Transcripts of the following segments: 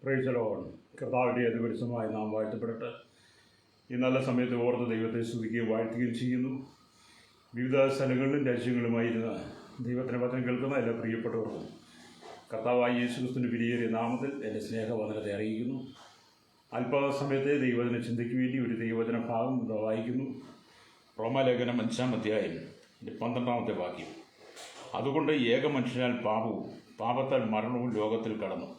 Price the Lord. കർത്താവിൻ്റെ അതിപരിശുദ്ധമായി നാം വാഴ്ത്തപ്പെടട്ടെ. ഈ നല്ല സമയത്ത് ഓർത്ത് ദൈവത്തെ സ്തുതിക്കുകയും വാഴ്ത്തുകയും ചെയ്യുന്നു. വിവിധ സ്ഥലങ്ങളിലും രാജ്യങ്ങളുമായിരുന്ന ദൈവത്തിൻ്റെ വചനം കേൾക്കുന്ന എല്ലാ പ്രിയപ്പെട്ടവർക്കും കർത്താവായ യേശുക്രിസ്തുവിൻ്റെ വിലയേറിയ നാമത്തിൽ എൻ്റെ സ്നേഹവന്ദനത്തെ അറിയിക്കുന്നു. അല്പസമയത്തെ ദൈവവചന ചിന്തയ്ക്ക് വേണ്ടി ഒരു ദൈവവചന ഭാഗം വായിക്കുന്നു. റോമാലേഖനം 5-ാം അധ്യായം 12-ാമത്തെ വാക്യം. അതുകൊണ്ട് ഏക മനുഷ്യനാൽ പാപവും പാപത്താൽ മരണവും ലോകത്തിൽ കടന്നു.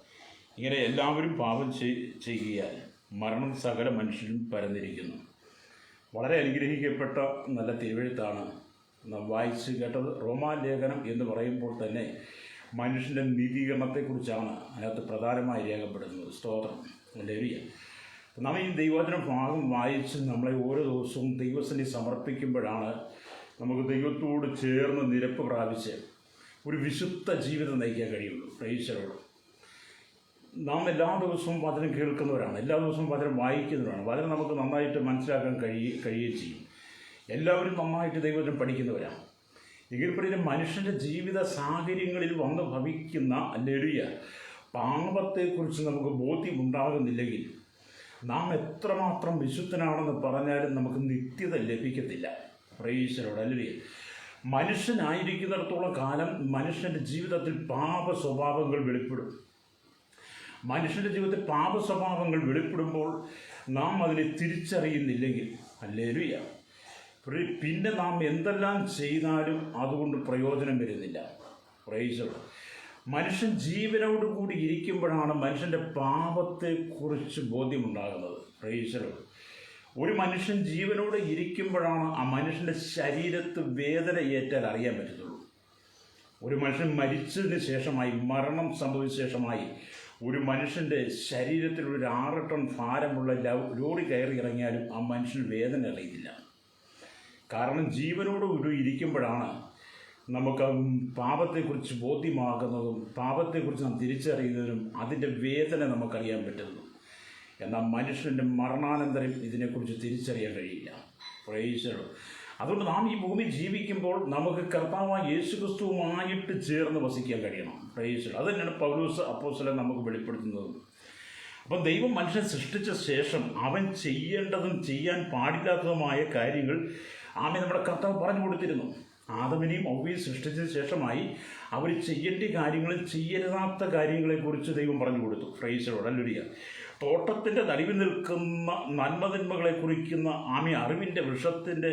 ഇങ്ങനെ എല്ലാവരും പാപം ചെയ്യുകയാൽ മരണം സകല മനുഷ്യരും പരന്നിരിക്കുന്നു. വളരെ അനുഗ്രഹിക്കപ്പെട്ട നല്ല തിരുവെഴുത്താണ് നാം വായിച്ച് കേട്ടത്. റോമാലേഖനം എന്ന് പറയുമ്പോൾ തന്നെ മനുഷ്യൻ്റെ നീതീകരണത്തെക്കുറിച്ചാണ് അതിനകത്ത് പ്രധാനമായി രേഖപ്പെടുന്നത്. സ്തോത്രം, ഹല്ലേലൂയ. നാം ഈ ദൈവവചന ഭാഗം വായിച്ച് നമ്മളെ ഓരോ ദിവസവും ദൈവസന്നിധി സമർപ്പിക്കുമ്പോഴാണ് നമുക്ക് ദൈവത്തോട് ചേർന്ന് നിരപ്പ് പ്രാപിച്ച് ഒരു വിശുദ്ധ ജീവിതം നയിക്കാൻ കഴിയുള്ളൂ. പ്രൈസലോട്. നാം എല്ലാ ദിവസവും വചനം കേൾക്കുന്നവരാണ്, എല്ലാ ദിവസവും വചനം വായിക്കുന്നവരാണ്. വചനം നമുക്ക് നന്നായിട്ട് മനസ്സിലാക്കാൻ കഴിയുകയും ചെയ്യും. എല്ലാവരും നന്നായിട്ട് ദൈവവചനം പഠിക്കുന്നവരാണ്. എങ്കിൽ പിന്നെ മനുഷ്യൻ്റെ ജീവിത സാഹചര്യങ്ങളിൽ വന്ന് ഭവിക്കുന്ന ഹല്ലേലൂയ പാപത്തെക്കുറിച്ച് നമുക്ക് ബോധ്യമുണ്ടാകുന്നില്ലെങ്കിൽ നാം എത്രമാത്രം വിശുദ്ധനാണെന്ന് പറഞ്ഞാലും നമുക്ക് നിത്യത ലഭിക്കത്തില്ല. പ്രൈസലോട്. ഹല്ലേലൂയ. മനുഷ്യനായിരിക്കുന്നിടത്തോളം കാലം മനുഷ്യൻ്റെ ജീവിതത്തിൽ പാപ സ്വഭാവങ്ങൾ വെളിപ്പെടും. മനുഷ്യൻ്റെ ജീവിതത്തിൽ പാപ സ്വഭാവങ്ങൾ വെളിപ്പെടുമ്പോൾ നാം അതിനെ തിരിച്ചറിയുന്നില്ലെങ്കിൽ ഹല്ലേലൂയ പിന്നെ നാം എന്തെല്ലാം ചെയ്താലും അതുകൊണ്ട് പ്രയോജനം വരുന്നില്ല. പ്രൈസലോട്. മനുഷ്യൻ ജീവനോടുകൂടി ഇരിക്കുമ്പോഴാണ് മനുഷ്യൻ്റെ പാപത്തെക്കുറിച്ച് ബോധ്യമുണ്ടാകുന്നത്. പ്രൈസലോട്. ഒരു മനുഷ്യൻ ജീവനോട് ഇരിക്കുമ്പോഴാണ് ആ മനുഷ്യൻ്റെ ശരീരത്ത് വേദന ഏറ്റാൽ അറിയാൻ പറ്റത്തുള്ളൂ. ഒരു മനുഷ്യൻ മരിച്ചതിന് ശേഷമായി, മരണം സംഭവിച്ച ശേഷമായി ഒരു മനുഷ്യൻ്റെ ശരീരത്തിൽ ഒരു 6 ടൺ ഭാരമുള്ള ലോറി കയറി ഇറങ്ങിയാലും ആ മനുഷ്യന് വേദന അറിയില്ല. കാരണം ജീവനോടുകൂടി ഇരിക്കുമ്പോഴാണ് നമുക്ക് പാപത്തെക്കുറിച്ച് ബോധ്യമാകുന്നതും പാപത്തെക്കുറിച്ച് നാം തിരിച്ചറിയുന്നതിനും അതിൻ്റെ വേദന നമുക്കറിയാൻ പറ്റുന്നു. എന്നാൽ മനുഷ്യൻ്റെ മരണാനന്തരം ഇതിനെക്കുറിച്ച് തിരിച്ചറിയാൻ കഴിയില്ല. പ്രൈസലോട്. അതുകൊണ്ട് നാം ഈ ഭൂമി ജീവിക്കുമ്പോൾ നമുക്ക് കർത്താവായ യേശുക്രിസ്തുവുമായിട്ട് ചേർന്ന് വസിക്കാൻ കഴിയണം. പ്രൈസലോട്. അത് തന്നെയാണ് പൗലോസ് അപ്പോസ്തലൻ നമുക്ക് വെളിപ്പെടുത്തുന്നത്. അപ്പം ദൈവം മനുഷ്യനെ സൃഷ്ടിച്ച ശേഷം അവൻ ചെയ്യേണ്ടതും ചെയ്യാൻ പാടില്ലാത്തതുമായ കാര്യങ്ങൾ നമ്മുടെ കർത്താവ് പറഞ്ഞു കൊടുത്തിരുന്നു. ആദമിനെയും ഹവ്വയെയും സൃഷ്ടിച്ചതിന് ശേഷമായി അവർ ചെയ്യേണ്ട കാര്യങ്ങളും ചെയ്യരുതാത്ത കാര്യങ്ങളെക്കുറിച്ച് ദൈവം പറഞ്ഞു കൊടുത്തു. പ്രൈസലോട്. ഹല്ലേലൂയ. തോട്ടത്തിൻ്റെ നടുവിൽ നിൽക്കുന്ന നന്മതിന്മകളെ കുറിക്കുന്ന അറിവിൻ്റെ വൃക്ഷത്തിൻ്റെ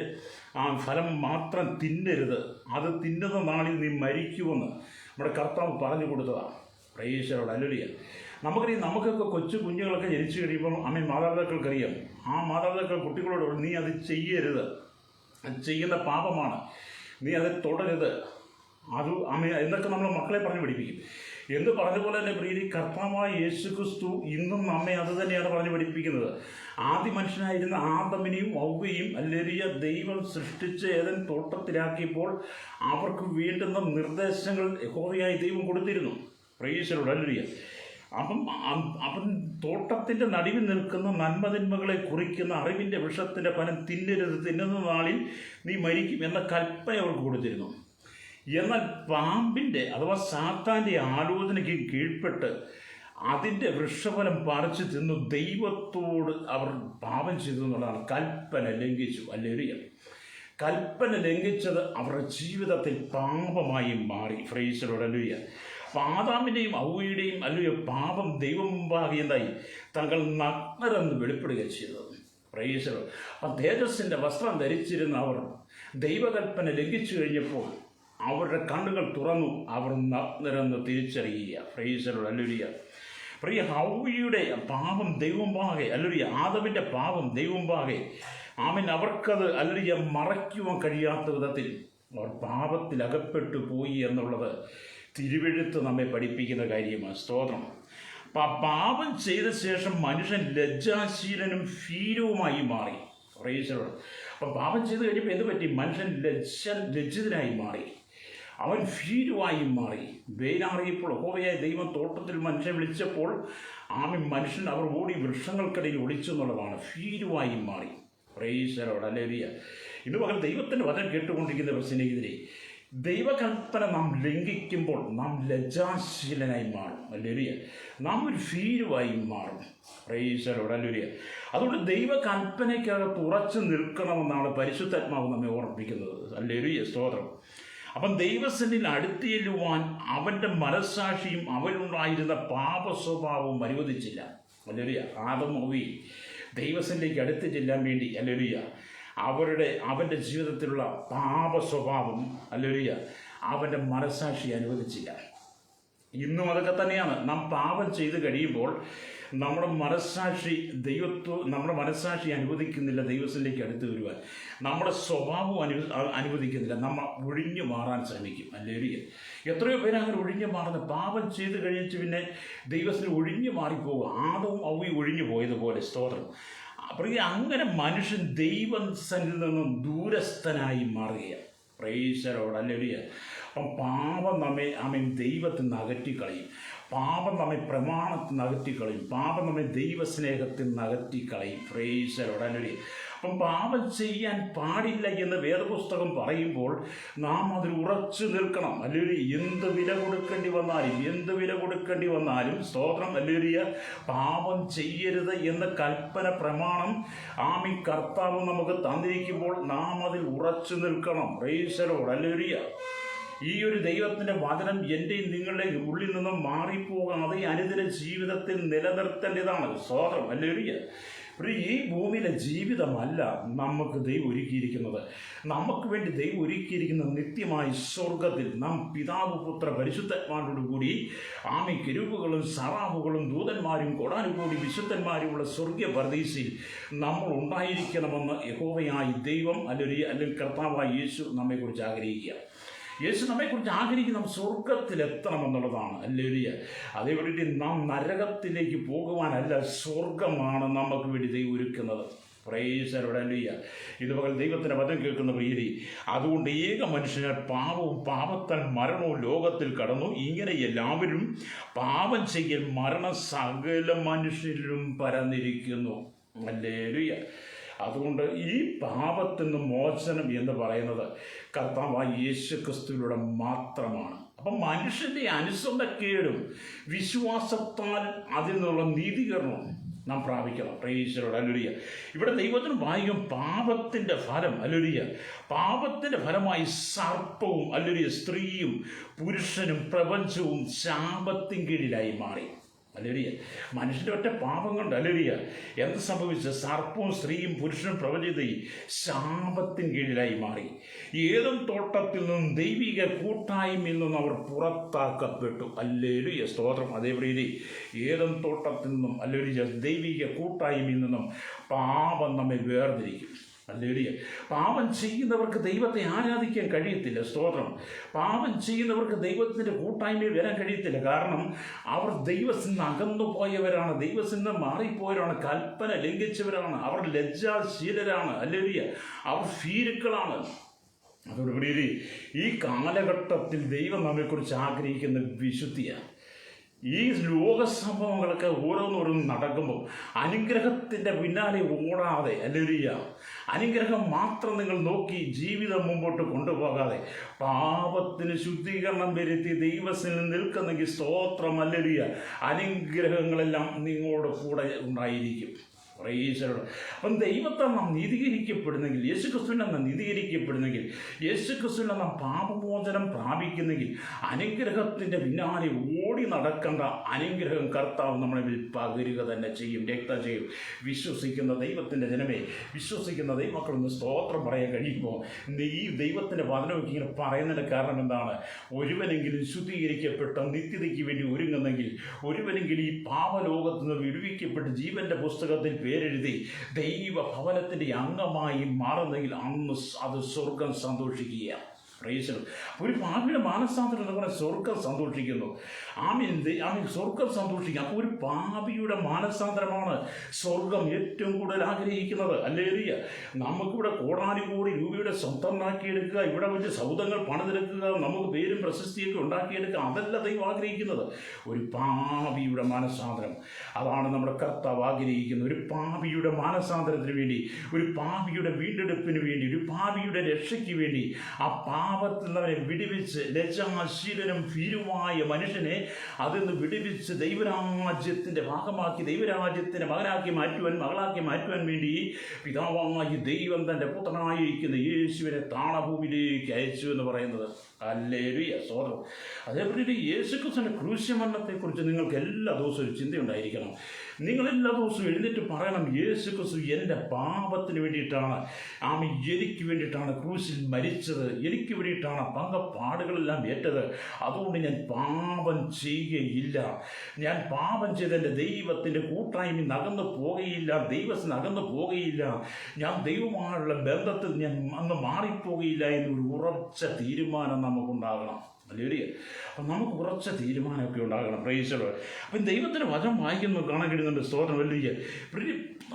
ഫലം മാത്രം തിന്നരുത്, അത് തിന്നുന്ന നാളിൽ നീ മരിക്കുമെന്ന് നമ്മുടെ കർത്താവ് പറഞ്ഞു കൊടുത്തതാണ്. പ്രൈസലോട്. ഹല്ലേലൂയ. നമുക്കൊക്കെ കൊച്ചു കുഞ്ഞുങ്ങളൊക്കെ ജനിച്ചു കഴിയുമ്പോൾ മാതാപിതാക്കൾക്കറിയാം. ആ മാതാപിതാക്കൾ കുട്ടികളോട് നീ അത് ചെയ്യരുത്, അത് ചെയ്യുന്ന പാപമാണ്, നീ അത് തുടരുത്, അത് എന്നൊക്കെ നമ്മൾ മക്കളെ പറഞ്ഞ് പഠിപ്പിക്കും. എന്ന് പറഞ്ഞ പോലെ തന്നെ പ്രിയരി, കർത്താവായ യേശുക്രിസ്തു ഇന്നും നമ്മെ അത് തന്നെയാണ് പറഞ്ഞ് പഠിപ്പിക്കുന്നത്. ആദ്യ മനുഷ്യനായിരുന്ന ആദമിനെയും ഹവ്വയെയും ഹല്ലേലൂയ ദൈവം സൃഷ്ടിച്ച് ഏദൻ തോട്ടത്തിലാക്കിയപ്പോൾ അവർക്ക് വേണ്ടുന്ന നിർദ്ദേശങ്ങൾ യഹോവയായ ദൈവം കൊടുത്തിരുന്നു. പ്രൈസലോട്. ഹല്ലേലൂയ. അപ്പം തോട്ടത്തിൻ്റെ നടുവിൽ നിൽക്കുന്ന നന്മതിന്മകളെ കുറിക്കുന്ന അറിവിൻ്റെ വൃക്ഷത്തിൻ്റെ ഫലം തിന്നരുത്, തിന്നുന്ന നാളിൽ നീ മരിക്കും എന്ന കൽപ്പന അവർക്ക് കൊടുത്തിരുന്നു. എന്നാൽ പാമ്പിൻ്റെ അഥവാ സാത്താൻ്റെ ആലോചനയ്ക്ക് കീഴ്പ്പെട്ട് അതിൻ്റെ വൃക്ഷഫലം പറിച്ചു തിന്നു ദൈവത്തോട് അവർ പാപം ചെയ്തു എന്നുള്ളതാണ്. കൽപ്പന ലംഘിച്ചു. ഹല്ലേലൂയ. കൽപ്പന ലംഘിച്ചത് അവരുടെ ജീവിതത്തിൽ പാപമായി മാറി. പ്രൈസലോട്. ഹല്ലേലൂയ. അപ്പം ആദാമിൻ്റെയും ഹവ്വയുടെയും ഹല്ലേലൂയ പാപം ദൈവം മുമ്പാകെ എന്തായി? തങ്ങൾ നഗ്നരെന്ന് വെളിപ്പെടുകയാണ് ചെയ്തത്. പ്രൈസലോട്. അപ്പം തേജസ്സിൻ്റെ വസ്ത്രം ധരിച്ചിരുന്ന അവർ ദൈവകൽപ്പന ലംഘിച്ചു കഴിഞ്ഞപ്പോൾ അവരുടെ കണ്ണുകൾ തുറന്നു, അവർ നഗ്നരെന്ന് തിരിച്ചറിയുക. പ്രൈസലോട്. ഹല്ലേലൂയ. പ്രിയ, ഹവ്വയുടെ പാപം ദൈവമുമ്പാകെ, ഹല്ലേലൂയ ആദമിൻ്റെ പാപം ദൈവമുമ്പാകെ അവർക്കത് ഹല്ലേലൂയ മറയ്ക്കുവാൻ കഴിയാത്ത വിധത്തിൽ അവർ പാപത്തിൽ അകപ്പെട്ടു പോയി എന്നുള്ളത് തിരുവെഴുത്ത് നമ്മെ പഠിപ്പിക്കുന്ന കാര്യമാണ്. സ്തോത്രം. പാപം ചെയ്ത ശേഷം മനുഷ്യൻ ലജ്ജാശീലനും ഭീരുവുമായി മാറി. പ്രൈസലോട്. അപ്പം പാപം ചെയ്ത് കഴിഞ്ഞപ്പോൾ എന്ത് പറ്റി? മനുഷ്യൻ ലജ്ജിതനായി മാറി, അവൻ ഭീരുവായി മാറി. വെയിലാറിയപ്പോൾ യഹോവയായ ദൈവം തോട്ടത്തിൽ മനുഷ്യനെ വിളിച്ചപ്പോൾ മനുഷ്യൻ അവർ ഓടി വൃക്ഷങ്ങൾക്കിടയിൽ ഒളിച്ചു എന്നുള്ളതാണ്. ഭീരുവായി മാറി. പ്രൈസലോട്. ഹല്ലേലൂയ. ഇന്ന് പകൽ ദൈവത്തിൻ്റെ വചനം കേട്ടുകൊണ്ടിരിക്കുന്ന സ്നേഹിതരെ, ദൈവകൽപ്പന നാം ലംഘിക്കുമ്പോൾ നാം ലജ്ജാശീലനായി മാറും. ഹല്ലേലൂയ. നാം ഒരു ഭീരുവായി മാറും. Price the Lord. ഹല്ലേലൂയ. അതുകൊണ്ട് ദൈവകൽപ്പനയ്ക്കകത്ത് ഉറച്ചു നിൽക്കണമെന്നാണ് പരിശുദ്ധാത്മാവ് നമ്മെ ഓർമ്മിപ്പിക്കുന്നത്. ഹല്ലേലൂയ. സ്തോത്രം. അപ്പം ദൈവസന്നിധിയിൽ അടുത്ത് ചെല്ലുവാൻ അവൻ്റെ മനസ്സാക്ഷിയും അവനുണ്ടായിരുന്ന പാപ സ്വഭാവവും അനുവദിച്ചില്ല. ഹല്ലേലൂയ. ആദം ഹവ്വയും ദൈവസന്നിധിയിലേക്ക് അടുത്ത് ചെല്ലാൻ വേണ്ടി ഹല്ലേലൂയ അവൻ്റെ ജീവിതത്തിലുള്ള പാപ സ്വഭാവം ഹല്ലേലൂയ അവൻ്റെ മനസ്സാക്ഷി അനുവദിച്ചില്ല. ഇന്നും അതൊക്കെ തന്നെയാണ്. നാം പാപം ചെയ്ത് കഴിയുമ്പോൾ നമ്മുടെ മനസ്സാക്ഷി അനുവദിക്കുന്നില്ല ദൈവത്തിലേക്ക് അടുത്ത് വരുവാൻ. നമ്മുടെ സ്വഭാവം അനുവദിക്കുന്നില്ല. നമ്മൾ ഒഴിഞ്ഞു മാറാൻ ശ്രമിക്കും. ഹല്ലേലൂയ. എത്രയോ പേര് അങ്ങനെ ഒഴിഞ്ഞു മാറുന്നത്. പാപം ചെയ്ത് കഴിച്ച് പിന്നെ ദൈവത്തിന് ഒഴിഞ്ഞു മാറിപ്പോവുക. ആദവും ഹവ്വയും ഒഴിഞ്ഞു പോയതുപോലെ. സ്തോത്രം. അപ്പോൾ അങ്ങനെ മനുഷ്യൻ ദൈവസന്നിധിയിൽ നിന്നും ദൂരസ്ഥനായി മാറുകയാണ്. Price the Lord. ഹല്ലേലൂയ. അപ്പം പാപം നമ്മെ ദൈവത്തിൽ നിന്ന് അകറ്റിക്കളയും. പാപം നമ്മെ പ്രമാണത്തിൽ നിന്ന് അകറ്റിക്കളയും. പാപം നമ്മെ ദൈവസ്നേഹത്തിൽ നിന്ന് അകറ്റിക്കളയും. Praise the Lord. ഹല്ലേലൂയ. അപ്പം പാപം ചെയ്യാൻ പാടില്ല എന്ന് വേദപുസ്തകം പറയുമ്പോൾ നാം അതിൽ ഉറച്ചു നിൽക്കണം. ഹല്ലേലൂയ. എന്ത് വില കൊടുക്കേണ്ടി വന്നാലും സ്തോത്രം. ഹല്ലേലൂയ. പാപം ചെയ്യരുത് എന്ന കൽപ്പന പ്രമാണം കർത്താവ് നമുക്ക് തന്നിരിക്കുമ്പോൾ നാം അതിൽ ഉറച്ചു നിൽക്കണം. Price the Lord. ഹല്ലേലൂയ. ഈ ഒരു ദൈവത്തിൻ്റെ വചനം എൻ്റെയും നിങ്ങളുടെ ഉള്ളിൽ നിന്നും മാറിപ്പോകാതെ അനുദിന ജീവിതത്തിൽ നിലനിർത്തേണ്ടതാണ്. സ്തോത്രം. ഹല്ലേലൂയ. ഈ ഭൂമിയിലെ ജീവിതമല്ല നമുക്ക് ദൈവം ഒരുക്കിയിരിക്കുന്നത്. നമുക്ക് വേണ്ടി ദൈവം ഒരുക്കിയിരിക്കുന്ന നിത്യമായി സ്വർഗത്തിൽ നാം പിതാവ് പുത്ര പരിശുദ്ധാത്മാവോടു കൂടി കെരൂബുകളും സറാഫുകളും ദൂതന്മാരും കോടാനുകൂടി വിശുദ്ധന്മാരുമുള്ള സ്വർഗീയ പർദീസയിൽ നമ്മൾ ഉണ്ടായിരിക്കണമെന്ന് യഹോവയായ ദൈവം അല്ലെങ്കിൽ കർത്താവായ യേശു നമ്മെക്കുറിച്ച് ആഗ്രഹിക്കുക. യേശു നമ്മെക്കുറിച്ച് ആഗ്രഹിക്കുന്ന നാം സ്വർഗത്തിലെത്തണമെന്നുള്ളതാണ്. ഹല്ലേലൂയ. അതേപടി നാം നരകത്തിലേക്ക് പോകുവാനല്ല, സ്വർഗമാണ് നമുക്ക് വേണ്ടി ദൈവം ഒരുക്കുന്നത്. Price the Lord. ഹല്ലേലൂയ. ഇതുപോലെ ദൈവത്തിൻ്റെ വചനം കേൾക്കുന്ന പ്രിയരേ, അതുകൊണ്ട് ഏക മനുഷ്യനാൽ പാപവും പാപത്താൽ മരണവും ലോകത്തിൽ കടന്നു. ഇങ്ങനെ എല്ലാവരും പാപം ചെയ്യൽ മരണം സകല മനുഷ്യരിലും പരന്നിരിക്കുന്നു. ഹല്ലേലൂയ. അതുകൊണ്ട് ഈ പാപത്തിൽ നിന്ന് മോചനം എന്ന് പറയുന്നത് കർത്താവായ യേശു ക്രിസ്തുവിലൂടെ മാത്രമാണ്. അപ്പം മനുഷ്യൻ്റെ അനുസരണക്കേടും വിശ്വാസത്താൽ അതിൽ നിന്നുള്ള നീതീകരണവും നാം പ്രാപിക്കണം. Praise the Lord. ഹല്ലേലൂയ. ഇവിടെ ദൈവത്തിന് വായിക്കും പാപത്തിൻ്റെ ഫലം. ഹല്ലേലൂയ. പാപത്തിൻ്റെ ഫലമായി സർപ്പവും ഹല്ലേലൂയ സ്ത്രീയും പുരുഷനും പ്രപഞ്ചവും ശാപത്തിൻ കീഴിലായി മാറി. ഹല്ലേലൂയ. മനുഷ്യൻ്റെ ഒറ്റ പാപം കൊണ്ട് ഹല്ലേലൂയ എന്ത് സംഭവിച്ചു? സർപ്പവും സ്ത്രീയും പുരുഷനും പ്രപഞ്ചത്തെയും ശാപത്തിൻ കീഴിലായി മാറി. ഏദൻ തോട്ടത്തിൽ നിന്നും ദൈവിക കൂട്ടായ്മയിൽ നിന്നും അവർ പുറത്താക്കപ്പെട്ടു. ഹല്ലേലൂയ. സ്തോത്രം. അതേപോലെ ഏദൻ തോട്ടത്തിൽ നിന്നും ഹല്ലേലൂയ ദൈവിക കൂട്ടായ്മയിൽ നിന്നും പാപം നമ്മെ വേർതിരിക്കും. ഹല്ലേലൂയ. പാപം ചെയ്യുന്നവർക്ക് ദൈവത്തെ ആരാധിക്കാൻ കഴിയത്തില്ല. സ്തോത്രം. പാപം ചെയ്യുന്നവർക്ക് ദൈവത്തിൻ്റെ കൂട്ടായ്മയിൽ വരാൻ കഴിയത്തില്ല. കാരണം അവർ ദൈവത്തിൽ നിന്ന് അകന്നു പോയവരാണ്, ദൈവത്തിൽ നിന്ന് മാറിപ്പോയവരാണ്, കൽപ്പന ലംഘിച്ചവരാണ്, അവർ ലജ്ജാശീലരാണ്. ഹല്ലേലൂയ. അവർ ഭീരുക്കളാണ്. അതോടുകൂടി ഈ കാലഘട്ടത്തിൽ ദൈവം നമ്മെക്കുറിച്ച് ആഗ്രഹിക്കുന്ന വിശുദ്ധിയാണ്. ഈ ലോക സംഭവങ്ങളൊക്കെ ഓരോന്നോരോന്ന് നടക്കുമ്പോൾ അനുഗ്രഹത്തിൻ്റെ പിന്നാലെ ഓടാതെ ഹല്ലേലൂയ അനുഗ്രഹം മാത്രം നിങ്ങൾ നോക്കി ജീവിതം മുമ്പോട്ട് കൊണ്ടുപോകാതെ പാപത്തിന് ശുദ്ധീകരണം വരുത്തി ദൈവത്തിൽ നിൽക്കുന്നെങ്കിൽ സ്തോത്രം. ഹല്ലേലൂയ. അനുഗ്രഹങ്ങളെല്ലാം നിങ്ങളുടെ കൂടെ ഉണ്ടായിരിക്കും. Price the Lord. അപ്പം ദൈവത്താൽ നാം നീതീകരിക്കപ്പെടുന്നെങ്കിൽ, യേശുക്രിസ്തുവിനെ നാം നീതീകരിക്കപ്പെടുന്നെങ്കിൽ, യേശുക്രിസ്തുവിനെ നാം പാപമോചനം പ്രാപിക്കുന്നെങ്കിൽ അനുഗ്രഹത്തിൻ്റെ പിന്നാലെ ഓടി നടക്കേണ്ട അനുഗ്രഹം കർത്താവ് നമ്മളെ പകരുക തന്നെ ചെയ്യും, രക്തം ചെയ്യും. വിശ്വസിക്കുന്ന ദൈവത്തിൻ്റെ ജനമേ, വിശ്വസിക്കുന്ന ദൈവമക്കളൊന്ന് സ്തോത്രം പറയാൻ കഴിയുമ്പോൾ ഈ ദൈവത്തിൻ്റെ വചനമൊക്കെ ഇങ്ങനെ പറയുന്നതിൻ്റെ കാരണം എന്താണ്? ഒരുവനെങ്കിലും ശുദ്ധീകരിക്കപ്പെട്ട നിത്യതയ്ക്ക് വേണ്ടി ഒരുങ്ങുന്നെങ്കിൽ, ഒരുവനെങ്കിലും ഈ പാപലോകത്ത് നിന്ന് വിടുവിക്കപ്പെട്ട് ജീവൻ്റെ പുസ്തകത്തിൽ പേരെഴുതി ദൈവഭവനത്തിൻ്റെ അംഗമായി മാറുന്നെങ്കിൽ അന്ന് അത് സ്വർഗം സന്തോഷിക്കുക. ഒരു പാപിയുടെ മാനസാന്തരം എന്ന് പറഞ്ഞാൽ സ്വർഗം സന്തോഷിക്കുന്നു. സ്വർഗം സന്തോഷിക്കുക. അപ്പോൾ ഒരു പാപിയുടെ മാനസാന്തരമാണ് സ്വർഗം ഏറ്റവും കൂടുതൽ ആഗ്രഹിക്കുന്നത്. ഹല്ലേലൂയ. നമുക്കിവിടെ കോടാനുകോടി രൂപയുടെ സ്വന്തമാക്കിയെടുക്കുക, ഇവിടെ വെച്ച് സൗധങ്ങൾ പണിതെടുക്കുക, നമുക്ക് പേരും പ്രശസ്തിയൊക്കെ ഉണ്ടാക്കിയെടുക്കുക, അതല്ല ദൈവം ആഗ്രഹിക്കുന്നത്. ഒരു പാപിയുടെ മാനസാന്തരം, അതാണ് നമ്മുടെ കർത്താവ് ആഗ്രഹിക്കുന്നത്. ഒരു പാപിയുടെ മാനസാന്തരത്തിന് വേണ്ടി, ഒരു പാപിയുടെ വീണ്ടെടുപ്പിന് വേണ്ടി, ഒരു പാപിയുടെ രക്ഷയ്ക്ക് വേണ്ടി ആ പാപത്തിൽ നിന്നവനെ വിടുവിച്ച് ലജ്ജാശീലനും ഭീരുമായ മനുഷ്യനെ അതിൽ നിന്ന് വിടുവിച്ച് ദൈവരാജ്യത്തിൻ്റെ ഭാഗമാക്കി ദൈവരാജ്യത്തിൻ്റെ മകനാക്കി മാറ്റുവാൻ മകളാക്കി മാറ്റുവാൻ വേണ്ടി പിതാവായി ദൈവം തൻ്റെ പുത്രനായിരിക്കുന്ന യേശുവിനെ താണഭൂമിയിലേക്ക് അയച്ചു എന്ന് പറയുന്നത്. ഹല്ലേലൂയ, സ്തോത്രം. അതേപോലെ യേശുക്രിസ്തുവിന്റെ ക്രൂശമരണത്തെക്കുറിച്ച് നിങ്ങൾക്ക് എല്ലാ ദിവസവും ഒരു ചിന്തയുണ്ടായിരിക്കണം. നിങ്ങൾ എല്ലാ ദിവസവും എഴുന്നേറ്റ് പറയണം, യേശുക്രിസ്തു എൻ്റെ പാപത്തിന് വേണ്ടിയിട്ടാണ്, എനിക്ക് വേണ്ടിയിട്ടാണ് ക്രൂശിൽ മരിച്ചത്, എനിക്ക് വേണ്ടിയിട്ടാണ് പങ്കപ്പാടുകളെല്ലാം ഏറ്റത്. അതുകൊണ്ട് ഞാൻ പാപം ചെയ്യുകയില്ല. ഞാൻ പാപം ചെയ്ത് എൻ്റെ ദൈവത്തിൻ്റെ കൂട്ടായ്മ അകന്നു പോകുകയില്ല, ദൈവത്തിന് അകന്നു പോകുകയില്ല. ഞാൻ ദൈവമായുള്ള ബന്ധത്തിൽ ഞാൻ അന്ന് മാറിപ്പോകുകയില്ല എന്നൊരു ഉറച്ച തീരുമാനം നമുക്കുണ്ടാകണം. അല്ലേ? അപ്പം നമുക്ക് ഉറച്ച തീരുമാനമൊക്കെ ഉണ്ടാകണം. Price the Lord. അപ്പം ദൈവത്തിൻ്റെ വചനം വായിക്കുന്നു കാണാൻ കഴിയുന്നുണ്ട്. സ്തോത്രം. വലിയ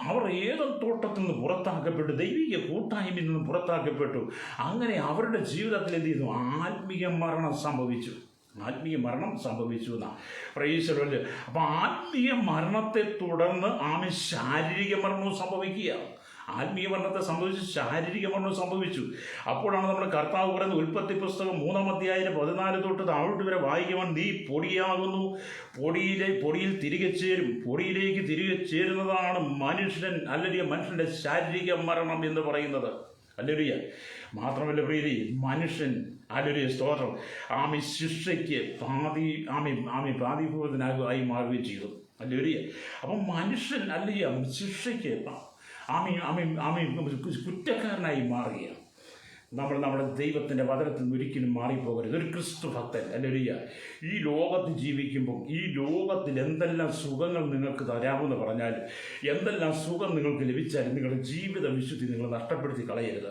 അവർ ഏതൊരു തോട്ടത്തിൽ നിന്ന് പുറത്താക്കപ്പെട്ടു, ദൈവിക കൂട്ടായ്മയിൽ നിന്ന് പുറത്താക്കപ്പെട്ടു. അങ്ങനെ അവരുടെ ജീവിതത്തിൽ എന്ത് ചെയ്തു? ആത്മീയ മരണം സംഭവിച്ചു. ആത്മീയ മരണം സംഭവിച്ചു എന്നാണ്. Price the Lord. അപ്പം ആത്മീയ മരണത്തെ തുടർന്ന് ശാരീരിക മരണവും സംഭവിക്കുക. ആത്മീയ മരണത്തെ സംഭവിച്ചു, ശാരീരിക മരണം സംഭവിച്ചു. അപ്പോഴാണ് നമ്മുടെ കർത്താവ് പറയുന്നത്, ഉൽപ്പത്തി പുസ്തകം 3-14 തൊട്ട് താഴോട്ട് വരെ വായിക്കുവാൻ, നീ പൊടിയാകുന്നു, പൊടിയിൽ തിരികെ ചേരും, പൊടിയിലേക്ക് തിരികെ ചേരുന്നതാണ് മനുഷ്യൻ അല്ലെങ്കിൽ മനുഷ്യൻ്റെ ശാരീരിക മരണം എന്ന് പറയുന്നത്. ഹല്ലേലൂയ. മാത്രമല്ല പ്രിയരേ, മനുഷ്യൻ ഹല്ലേലൂയ, സ്തോത്രം, ശിക്ഷയ്ക്ക് ബാധിഭൂതനായി മാറുകയും ചെയ്തു. ഹല്ലേലൂയ. അപ്പം മനുഷ്യൻ അല്ലെങ്കിൽ ശിക്ഷയ്ക്ക് കുറ്റക്കാരനായി മാറുകയാണ്. നമ്മൾ നമ്മുടെ ദൈവത്തിൻ്റെ വചനത്തിൽ നിന്ന് ഒരിക്കലും മാറിപ്പോകരുത്. ഒരു ക്രിസ്തു ഭക്തൻ ഹല്ലേലൂയ ഈ ലോകത്ത് ജീവിക്കുമ്പോൾ ഈ ലോകത്തിൽ എന്തെല്ലാം സുഖങ്ങൾ നിങ്ങൾക്ക് തരാമെന്ന് പറഞ്ഞാലും, എന്തെല്ലാം സുഖം നിങ്ങൾക്ക് ലഭിച്ചാലും, നിങ്ങളുടെ ജീവിത വിശുദ്ധി നിങ്ങൾ നഷ്ടപ്പെടുത്തി കളയരുത്.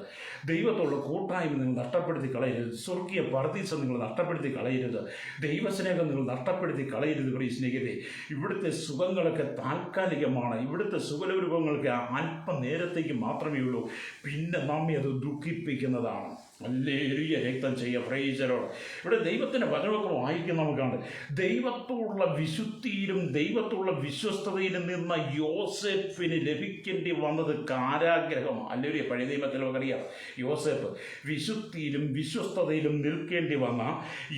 ദൈവത്തോടുള്ള കൂട്ടായ്മ നിങ്ങൾ നഷ്ടപ്പെടുത്തി കളയരുത്. സ്വർഗീയ പർദീസ നിങ്ങൾ നഷ്ടപ്പെടുത്തി കളയരുത്. ദൈവസ്നേഹം നിങ്ങൾ നഷ്ടപ്പെടുത്തി കളയരുത്. പ്രിയ സ്നേഹിതരെ, ഇവിടുത്തെ സുഖങ്ങളൊക്കെ താൽക്കാലികമാണ്. ഇവിടുത്തെ സുഖരൂപങ്ങൾക്ക് അല്പനേരത്തേക്ക് മാത്രമേ ഉള്ളൂ. പിന്നെ നമ്മെ അത് ദുഃഖിപ്പിക്കുന്നതാണ്. ഹല്ലേലൂയ. രക്തം ചെയ്യുക. Price the Lord. ഇവിടെ ദൈവത്തിൻ്റെ വചനമൊക്കെ വായിക്കുന്ന നമുക്കാണ്. ദൈവത്തോടുള്ള വിശുദ്ധിയിലും ദൈവത്തോടുള്ള വിശ്വസ്തതയിലും നിന്ന യോസേഫിന് ലഭിക്കേണ്ടി വന്നത് കാരാഗ്രഹം. ഹല്ലേലൂയ. പഴയ നിയമത്തിൽ നമുക്കറിയാം, യോസേഫ് വിശുദ്ധിയിലും വിശ്വസ്തതയിലും നിൽക്കേണ്ടി വന്ന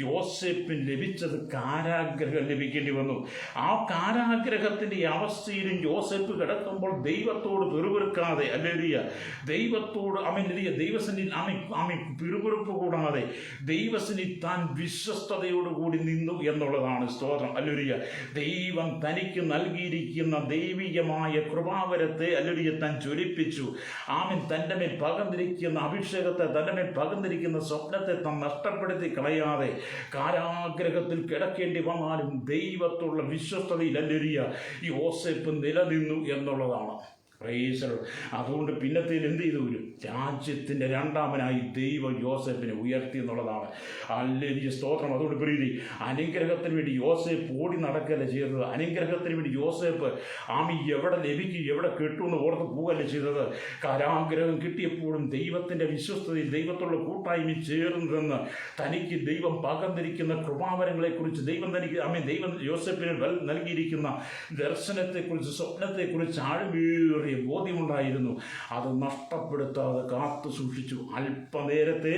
യോസേഫിന് ലഭിച്ചത് കാരാഗ്രഹം ലഭിക്കേണ്ടി വന്നു. ആ കാരാഗ്രഹത്തിൻ്റെ അവസ്ഥയിലും യോസേഫ് കിടക്കുമ്പോൾ ദൈവത്തോട് പിറുപിറുക്കാതെ, ഹല്ലേലൂയ, ദൈവത്തോട് ദൈവസന്നിധിയിൽ പിറുപിറുപ്പ് കൂടാതെ ദൈവസന്നിധിയിൽ താൻ വിശ്വസ്തയോടുകൂടി നിന്നു എന്നുള്ളതാണ്. സ്തോത്രം. ഹല്ലേലൂയ. ദൈവം തനിക്ക് നൽകിയിരിക്കുന്ന ദൈവികമായ കൃപാവരത്തെ ഹല്ലേലൂയ താൻ ജ്വലിപ്പിച്ചു. തൻ്റെ മേൽ പകർന്നിരിക്കുന്ന അഭിഷേകത്തെ, തൻ്റെ മേൽ പകർന്നിരിക്കുന്ന സ്വപ്നത്തെ താൻ നഷ്ടപ്പെടുത്തി കളയാതെ കാരാഗ്രഹത്തിൽ കിടക്കേണ്ടി വന്നാലും ദൈവത്തോടുള്ള വിശ്വസ്തതയിൽ ഹല്ലേലൂയ യോസേഫ് നിലനിന്നു എന്നുള്ളതാണ്. Price the Lord. അതുകൊണ്ട് പിന്നത്തേൽ എന്ത് ചെയ്തു? ഒരു രാജ്യത്തിൻ്റെ രണ്ടാമനായി ദൈവം യോസേഫിനെ ഉയർത്തി എന്നുള്ളതാണ്. ഹല്ലേലൂയ, സ്തോത്രം. അതുകൊണ്ട് പ്രിയരേ, അനുഗ്രഹത്തിന് വേണ്ടി യോസേഫ് ഓടി നടക്കല്ല ചെയ്തത്. അനുഗ്രഹത്തിന് വേണ്ടി യോസേഫ് എവിടെ ലഭിക്കും, എവിടെ കിട്ടുമെന്ന് ഓർത്ത് പോകല്ല ചെയ്തത്. കാരാഗ്രഹം കിട്ടിയപ്പോഴും ദൈവത്തിൻ്റെ വിശ്വസ്തതയിൽ ദൈവത്തോടുള്ള കൂട്ടായ്മ ചേർന്നെന്ന് തനിക്ക് ദൈവം പകർന്നിരിക്കുന്ന കൃപാവരങ്ങളെക്കുറിച്ച് ദൈവം യോസേഫിന് നൽകിയിരിക്കുന്ന ദർശനത്തെക്കുറിച്ച്, സ്വപ്നത്തെക്കുറിച്ച് ആഴമേറിയ ബോധ്യമുണ്ടായിരുന്നു. അത് നഷ്ടപ്പെടുത്താതെ കാത്തു സൂക്ഷിച്ചു. അല്പനേരത്തെ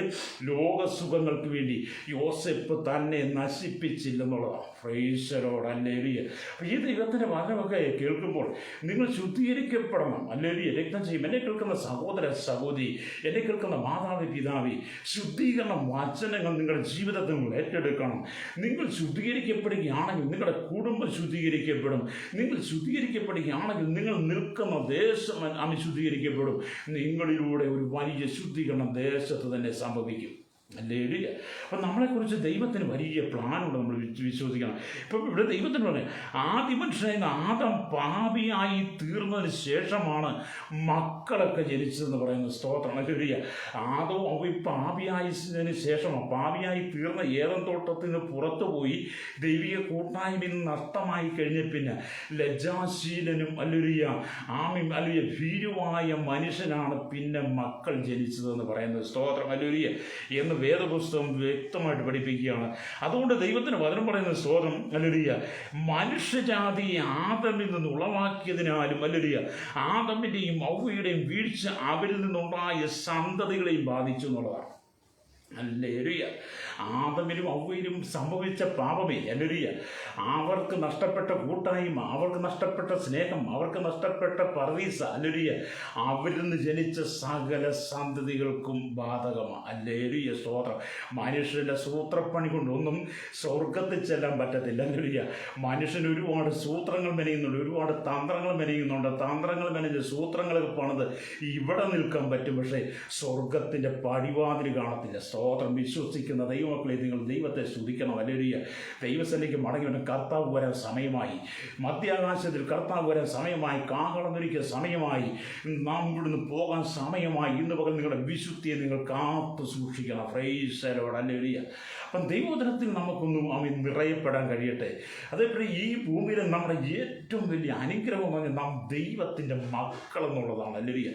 ലോകസുഖങ്ങൾക്ക് വേണ്ടി യോസേഫ് തന്നെ നശിപ്പിച്ചില്ലെന്നുള്ളതാണ്. Praise the Lord. ഹല്ലേലൂയ. അപ്പോൾ ഈ ദൈവത്തിൻ്റെ വചനമൊക്കെ കേൾക്കുമ്പോൾ നിങ്ങൾ ശുദ്ധീകരിക്കപ്പെടണം. ഹല്ലേലൂയ. രക്തം ചെയ്യും. എന്നെ കേൾക്കുന്ന സഹോദര സഹോദരി, എന്നെ കേൾക്കുന്ന മാതാവ് പിതാവി, ശുദ്ധീകരണ വചനങ്ങൾ നിങ്ങളുടെ ജീവിതത്തിൽ നിങ്ങൾ ഏറ്റെടുക്കണം. നിങ്ങൾ ശുദ്ധീകരിക്കപ്പെടുകയാണെങ്കിൽ നിങ്ങളുടെ കുടുംബം ശുദ്ധീകരിക്കപ്പെടും. നിങ്ങൾ ശുദ്ധീകരിക്കപ്പെടുകയാണെങ്കിൽ നിങ്ങൾ നിൽക്കുന്ന ദേശം ശുദ്ധീകരിക്കപ്പെടും. നിങ്ങളിലൂടെ ഒരു വലിയ ശുദ്ധീകരണം ദേശത്ത് തന്നെ സംഭവിക്കും. ഹല്ലേലൂയ. അപ്പം നമ്മളെക്കുറിച്ച് ദൈവത്തിന് വലിയ പ്ലാനുണ്ട്. നമ്മൾ വിശ്വസിക്കണം. ഇപ്പം ഇവിടെ ദൈവത്തിന് പറയാം, ആദ്യ മനുഷ്യനായിരുന്ന ആദം പാപിയായി തീർന്നതിന് ശേഷമാണ് മക്കളൊക്കെ ജനിച്ചതെന്ന് പറയുന്നത്. സ്തോത്രം. ഹല്ലേലൂയ. ആദവും അവയും പാപിയായതിന് ശേഷമാണ്, പാപിയായി തീർന്ന ഏദൻ തോട്ടത്തിൽ നിന്ന് പുറത്തു പോയി ദൈവിക കൂട്ടായ്മയിൽ നഷ്ടമായി കഴിഞ്ഞ പിന്നെ ലജ്ജാശീലനും ഹല്ലേലൂയ ഭീരുവായ മനുഷ്യനാണ് പിന്നെ മക്കൾ ജനിച്ചതെന്ന് പറയുന്നത്. സ്തോത്രം. ഹല്ലേലൂയ എന്ന് വേദപുസ്തകം വ്യക്തമായിട്ട് പഠിപ്പിക്കുകയാണ്. അതുകൊണ്ട് ദൈവത്തിന് വചനം പറയുന്ന സ്തോത്രം. ഹല്ലേലൂയ. മനുഷ്യജാതി ആദമിൽ നിന്ന് ഉളവാക്കിയതിനാലും ഹല്ലേലൂയ ആദമിൻ്റെയും ഹവ്വയുടെയും വീഴ്ച അവരിൽ നിന്നുണ്ടായ സന്തതികളെയും ബാധിച്ചു എന്നുള്ളതാണ്. ഹല്ലേലൂയ. ആദമിലും ഹവ്വയിലും സംഭവിച്ച പാപമേ, ഹല്ലേലൂയ, അവർക്ക് നഷ്ടപ്പെട്ട കൂട്ടായ്മ, അവർക്ക് നഷ്ടപ്പെട്ട സ്നേഹം, അവർക്ക് നഷ്ടപ്പെട്ട പർദീസ, ഹല്ലേലൂയ, അവരിൽ നിന്ന് ജനിച്ച സകല സന്തതികൾക്കും ബാധകമാണ്. ഹല്ലേലൂയ, സ്തോത്രം. മനുഷ്യൻ്റെ സൂത്രപ്പണി കൊണ്ടൊന്നും സ്വർഗത്തിൽ ചെല്ലാൻ പറ്റത്തില്ല. ഹല്ലേലൂയ. മനുഷ്യന് ഒരുപാട് സൂത്രങ്ങൾ മെനയുന്നുണ്ട്, ഒരുപാട് തന്ത്രങ്ങൾ മെനയുന്നുണ്ട്. തന്ത്രങ്ങൾ മെനഞ്ഞ് സൂത്രങ്ങളൊക്കെ പണിത് ഇവിടെ നിൽക്കാൻ പറ്റും, പക്ഷേ സ്വർഗത്തിൻ്റെ പടിവാതിൽ കാണത്തില്ല. സ്തോത്രം. വിശ്വസിക്കുന്ന ദൈവമക്കളെ, നിങ്ങൾ ദൈവത്തെ സ്തുതിക്കണം. ഹല്ലേലൂയ. ദൈവസന്നിധിക്ക് മടങ്ങി വന്ന കർത്താവ് വരാൻ സമയമായി. മധ്യാകാശത്തിൽ കർത്താവ് വരാൻ സമയമായി. കാഹളമൊരുക്കിയ സമയമായി. നാം ഇവിടുന്ന് പോകാൻ സമയമായി. ഇന്ന് പകൽ നിങ്ങളുടെ വിശുദ്ധിയെ നിങ്ങൾ കാത്തു സൂക്ഷിക്കണം. Price the Lord. ഹല്ലേലൂയ. അപ്പം ദൈവവചനത്തിൽ നമുക്കൊന്നും നിറയപ്പെടാൻ കഴിയട്ടെ. അതേപോലെ ഈ ഭൂമിയിൽ നമ്മുടെ ഏറ്റവും വലിയ അനുഗ്രഹം എന്ന് പറഞ്ഞാൽ നാം ദൈവത്തിൻ്റെ മക്കളെന്നുള്ളതാണ്. ഹല്ലേലൂയ.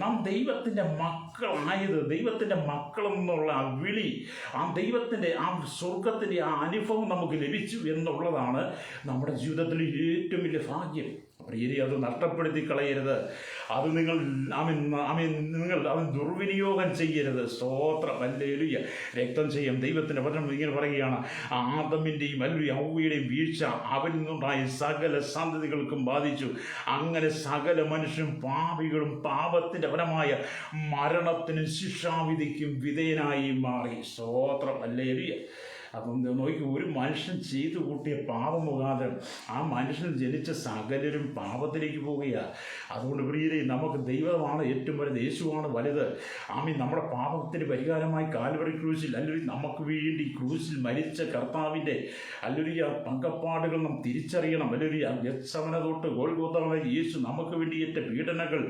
നാം ദൈവത്തിൻ്റെ മക്കളായത്, ദൈവത്തിൻ്റെ മക്കളെന്നുള്ള ആ വിളി, ആ ദൈവത്തിൻ്റെ ആ സ്വർഗത്തിൻ്റെ ആ അനുഭവം നമുക്ക് ലഭിച്ചു എന്നുള്ളതാണ് നമ്മുടെ ജീവിതത്തിൽ ഏറ്റവും വലിയ ഭാഗ്യം. പ്രിയരെ, അത് നഷ്ടപ്പെടുത്തി കളയരുത്. അത് നിങ്ങൾ നിങ്ങൾ അവൻ ദുർവിനിയോഗം ചെയ്യരുത്. സ്തോത്രം. ഹല്ലേലൂയ. രക്തം ചെയ്യും. ദൈവത്തിൻ്റെ വചനം ഇങ്ങനെ പറയുകയാണ്, ആദമിൻ്റെയും ഹവ്വയുടെയും വീഴ്ച അവരിൽ നിന്നുണ്ടായ സകല സന്തതികൾക്കും ബാധിച്ചു. അങ്ങനെ സകല മനുഷ്യരും പാപികളും പാപത്തിൻ്റെ ഫലമായ മരണത്തിനും ശിക്ഷാവിധിക്കും വിധേയനായി മാറി. സ്തോത്രം. ഹല്ലേലൂയ. അപ്പം നോക്കി, ഒരു മനുഷ്യൻ ചെയ്തു കൂട്ടിയ പാപമുഖാന്തരം ആ മനുഷ്യൻ ജനിച്ച സകലരും പാപത്തിലേക്ക് പോവുകയാണ്. അതുകൊണ്ട് പ്രിയരെ, നമുക്ക് ദൈവമാണ് ഏറ്റവും വലുത്, യേശുവാണ് വലുത്. നമ്മുടെ പാപത്തിന് പരിഹാരമായി കാൽവറി ക്രൂശിൽ, അല്ലെങ്കിൽ നമുക്ക് വേണ്ടി ക്രൂശിൽ മരിച്ച കർത്താവിൻ്റെ അല്ലെങ്കിൽ പങ്കപ്പാടുകൾ നാം തിരിച്ചറിയണം. അല്ലെങ്കിൽ ഗെത്സമന തൊട്ട് ഗോൽഗോഥ വരെ യേശു നമുക്ക് വേണ്ടി ഏറ്റ പീഡനങ്ങൾ,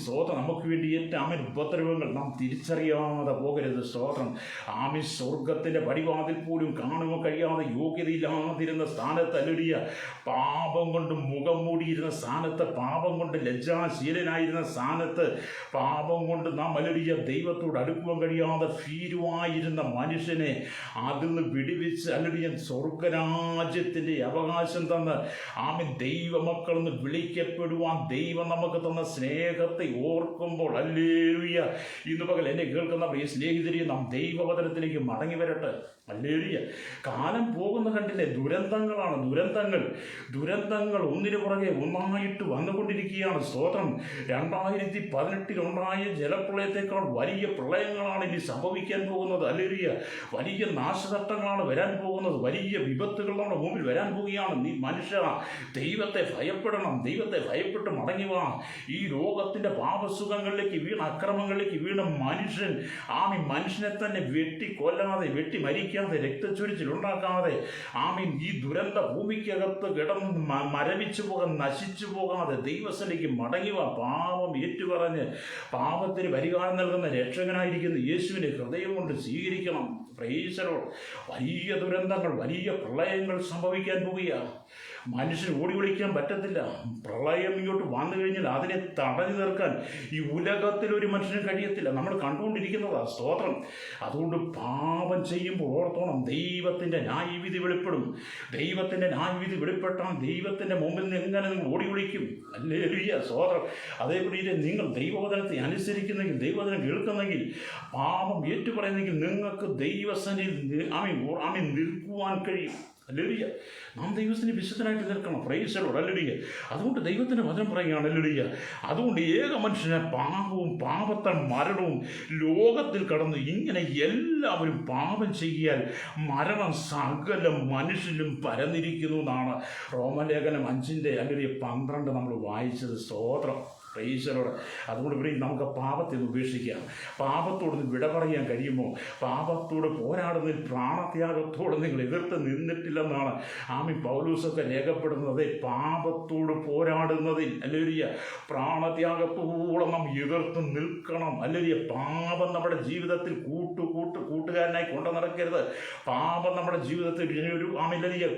സ്തോത്രം, നമുക്ക് വേണ്ടി ഏറ്റ ഉപദ്രവങ്ങൾ നാം തിരിച്ചറിയാതെ പോകരുത്. സ്തോത്രം. സ്വർഗത്തിൻ്റെ പടിവാതിൽ പോലും കാണുവാൻ കഴിയാതെ യോഗ്യതയില്ലാതിരുന്ന സ്ഥാനത്ത്, ഹല്ലേലൂയ, പാപം കൊണ്ട് മുഖം മൂടിയിരുന്ന സ്ഥാനത്ത്, പാപം കൊണ്ട് ലജ്ജാശീലനായിരുന്ന സ്ഥാനത്ത്, പാപം കൊണ്ട് നാം, ഹല്ലേലൂയ, ദൈവത്തോട് അടുക്കുവാൻ കഴിയാതെ ഭീരുവായിരുന്ന മനുഷ്യനെ അതിൽ നിന്ന് വിടുവിച്ച്, ഹല്ലേലൂയ, സ്വർഗരാജ്യത്തിൻ്റെ അവകാശം തന്ന് ദൈവമക്കളെന്ന് വിളിക്കപ്പെടുവാൻ ദൈവം നമുക്ക് തന്ന സ്നേഹത്തെ ഓർക്കുമ്പോൾ, ഹല്ലേലൂയ, ഇന്ന് പകൽ എന്നെ കേൾക്കുന്ന പ്രിയ സ്നേഹിതരെ, നാം ദൈവവചനത്തിലേക്ക് മടങ്ങി വരട്ടെ. ഹല്ലേലൂയ. കാലം പോകുന്ന കണ്ടില്ലേ? ദുരന്തങ്ങളാണ്, ദുരന്തങ്ങൾ ഒന്നിനു പുറകെ ഒന്നായിട്ട് വന്നുകൊണ്ടിരിക്കുകയാണ്. സ്തോത്രം. 2018 ജലപ്രളയത്തെക്കാൾ വലിയ പ്രളയങ്ങളാണ് ഇനി സംഭവിക്കാൻ പോകുന്നത്. ഹല്ലേലൂയ. വലിയ നാശനഷ്ടങ്ങളാണ് വരാൻ പോകുന്നത്. വലിയ വിപത്തുകൾ നമ്മുടെ മുമ്പിൽ വരാൻ പോവുകയാണ്. നീ മനുഷ്യ, ദൈവത്തെ ഭയപ്പെടണം. ദൈവത്തെ ഭയപ്പെട്ട് മടങ്ങി വാ. ഈ ലോകത്തിൻ്റെ പാപസുഖങ്ങളിലേക്ക് വീണ, അക്രമങ്ങളിലേക്ക് വീണ മനുഷ്യൻ മനുഷ്യനെ തന്നെ വെട്ടിക്കൊല്ലാതെ, വെട്ടി മരിക്കാതെ, രക്തച്ചൊരിച്ചിൽ ഉണ്ടാക്കാതെ, ഈ ദുരന്ത ഭൂമിക്കകത്ത് കിടന്ന് മരവിച്ചു പോകാൻ, നശിച്ചു പോകാതെ ദൈവസന്നിധിക്ക് മടങ്ങി വാ. പാപം ഏറ്റുപറഞ്ഞ് പാപത്തിന് പരിഹാരം നൽകുന്ന രക്ഷകനായിരിക്കുന്ന യേശുവിനെ ഹൃദയം കൊണ്ട് സ്വീകരിക്കണം. Price the Lord. വലിയ ദുരന്തങ്ങൾ, വലിയ പ്രളയങ്ങൾ സംഭവിക്കാൻ പോവുകയാണ്. മനുഷ്യന് ഓടി വിളിക്കാൻ പറ്റത്തില്ല. പ്രളയം ഇങ്ങോട്ട് വന്നു കഴിഞ്ഞാൽ അതിനെ തടഞ്ഞു നിർക്കാൻ ഈ ഉലകത്തിൽ ഒരു മനുഷ്യനും കഴിയത്തില്ല. നമ്മൾ കണ്ടുകൊണ്ടിരിക്കുന്നതാണ്. സ്തോത്രം. അതുകൊണ്ട് പാപം ചെയ്യുമ്പോൾ ഓർത്തോണം, ദൈവത്തിൻ്റെ ന്യായവിധി വെളിപ്പെടും. ദൈവത്തിൻ്റെ ന്യായവിധി വെളിപ്പെട്ടാൽ ദൈവത്തിൻ്റെ മുമ്പിൽ നിന്ന് എങ്ങനെ നിങ്ങൾ ഓടി വിളിക്കും? ഹല്ലേലൂയ. സ്തോത്രം. അതേപോലെ നിങ്ങൾ ദൈവവചനത്തെ അനുസരിക്കുന്നെങ്കിൽ, ദൈവവചനം കേൾക്കുന്നെങ്കിൽ, പാപം ഏറ്റുപറയുന്നെങ്കിൽ നിങ്ങൾക്ക് ദൈവസന്നിധിയിൽ നിൽക്കുവാൻ കഴിയും. ഹല്ലേലൂയ. നാം ദൈവത്തിന് വിശുദ്ധനായിട്ട് നിൽക്കണം. Price the Lord. ഹല്ലേലൂയ. അതുകൊണ്ട് ദൈവത്തിൻ്റെ വചനം പറയുകയാണ്. ഹല്ലേലൂയ. അതുകൊണ്ട് ഏക മനുഷ്യനെ പാപവും പാപത്താൽ മരണവും ലോകത്തിൽ കടന്നു. ഇങ്ങനെ എല്ലാവരും പാപം ചെയ്യാൻ മരണം സകല മനുഷ്യരിലും പരന്നിരിക്കുന്നു എന്നാണ് റോമലേഖനം 5:12 നമ്മൾ വായിച്ചത്. സ്തോത്രം. Price the Lord. അതുകൊണ്ട് നമുക്ക് പാപത്തെ ഉപേക്ഷിക്കാം. പാപത്തോട് വിട പറയാൻ കഴിയുമോ? പാപത്തോട് പോരാടുന്നതിൽ പ്രാണത്യാഗത്തോട് നിങ്ങൾ എതിർത്ത് നിന്നിട്ടില്ലെന്നാണ് പൗലോസൊക്കെ രേഖപ്പെടുന്നത്. പാപത്തോട് പോരാടുന്നതിൽ, ഹല്ലേലൂയ, പ്രാണത്യാഗത്തോളം നാം എതിർത്ത് നിൽക്കണം. ഹല്ലേലൂയ. പാപം നമ്മുടെ ജീവിതത്തിൽ കൂട്ടുകാരനായി കൊണ്ടു നടക്കരുത്. പാപം നമ്മുടെ ജീവിതത്തിൽ ഒരു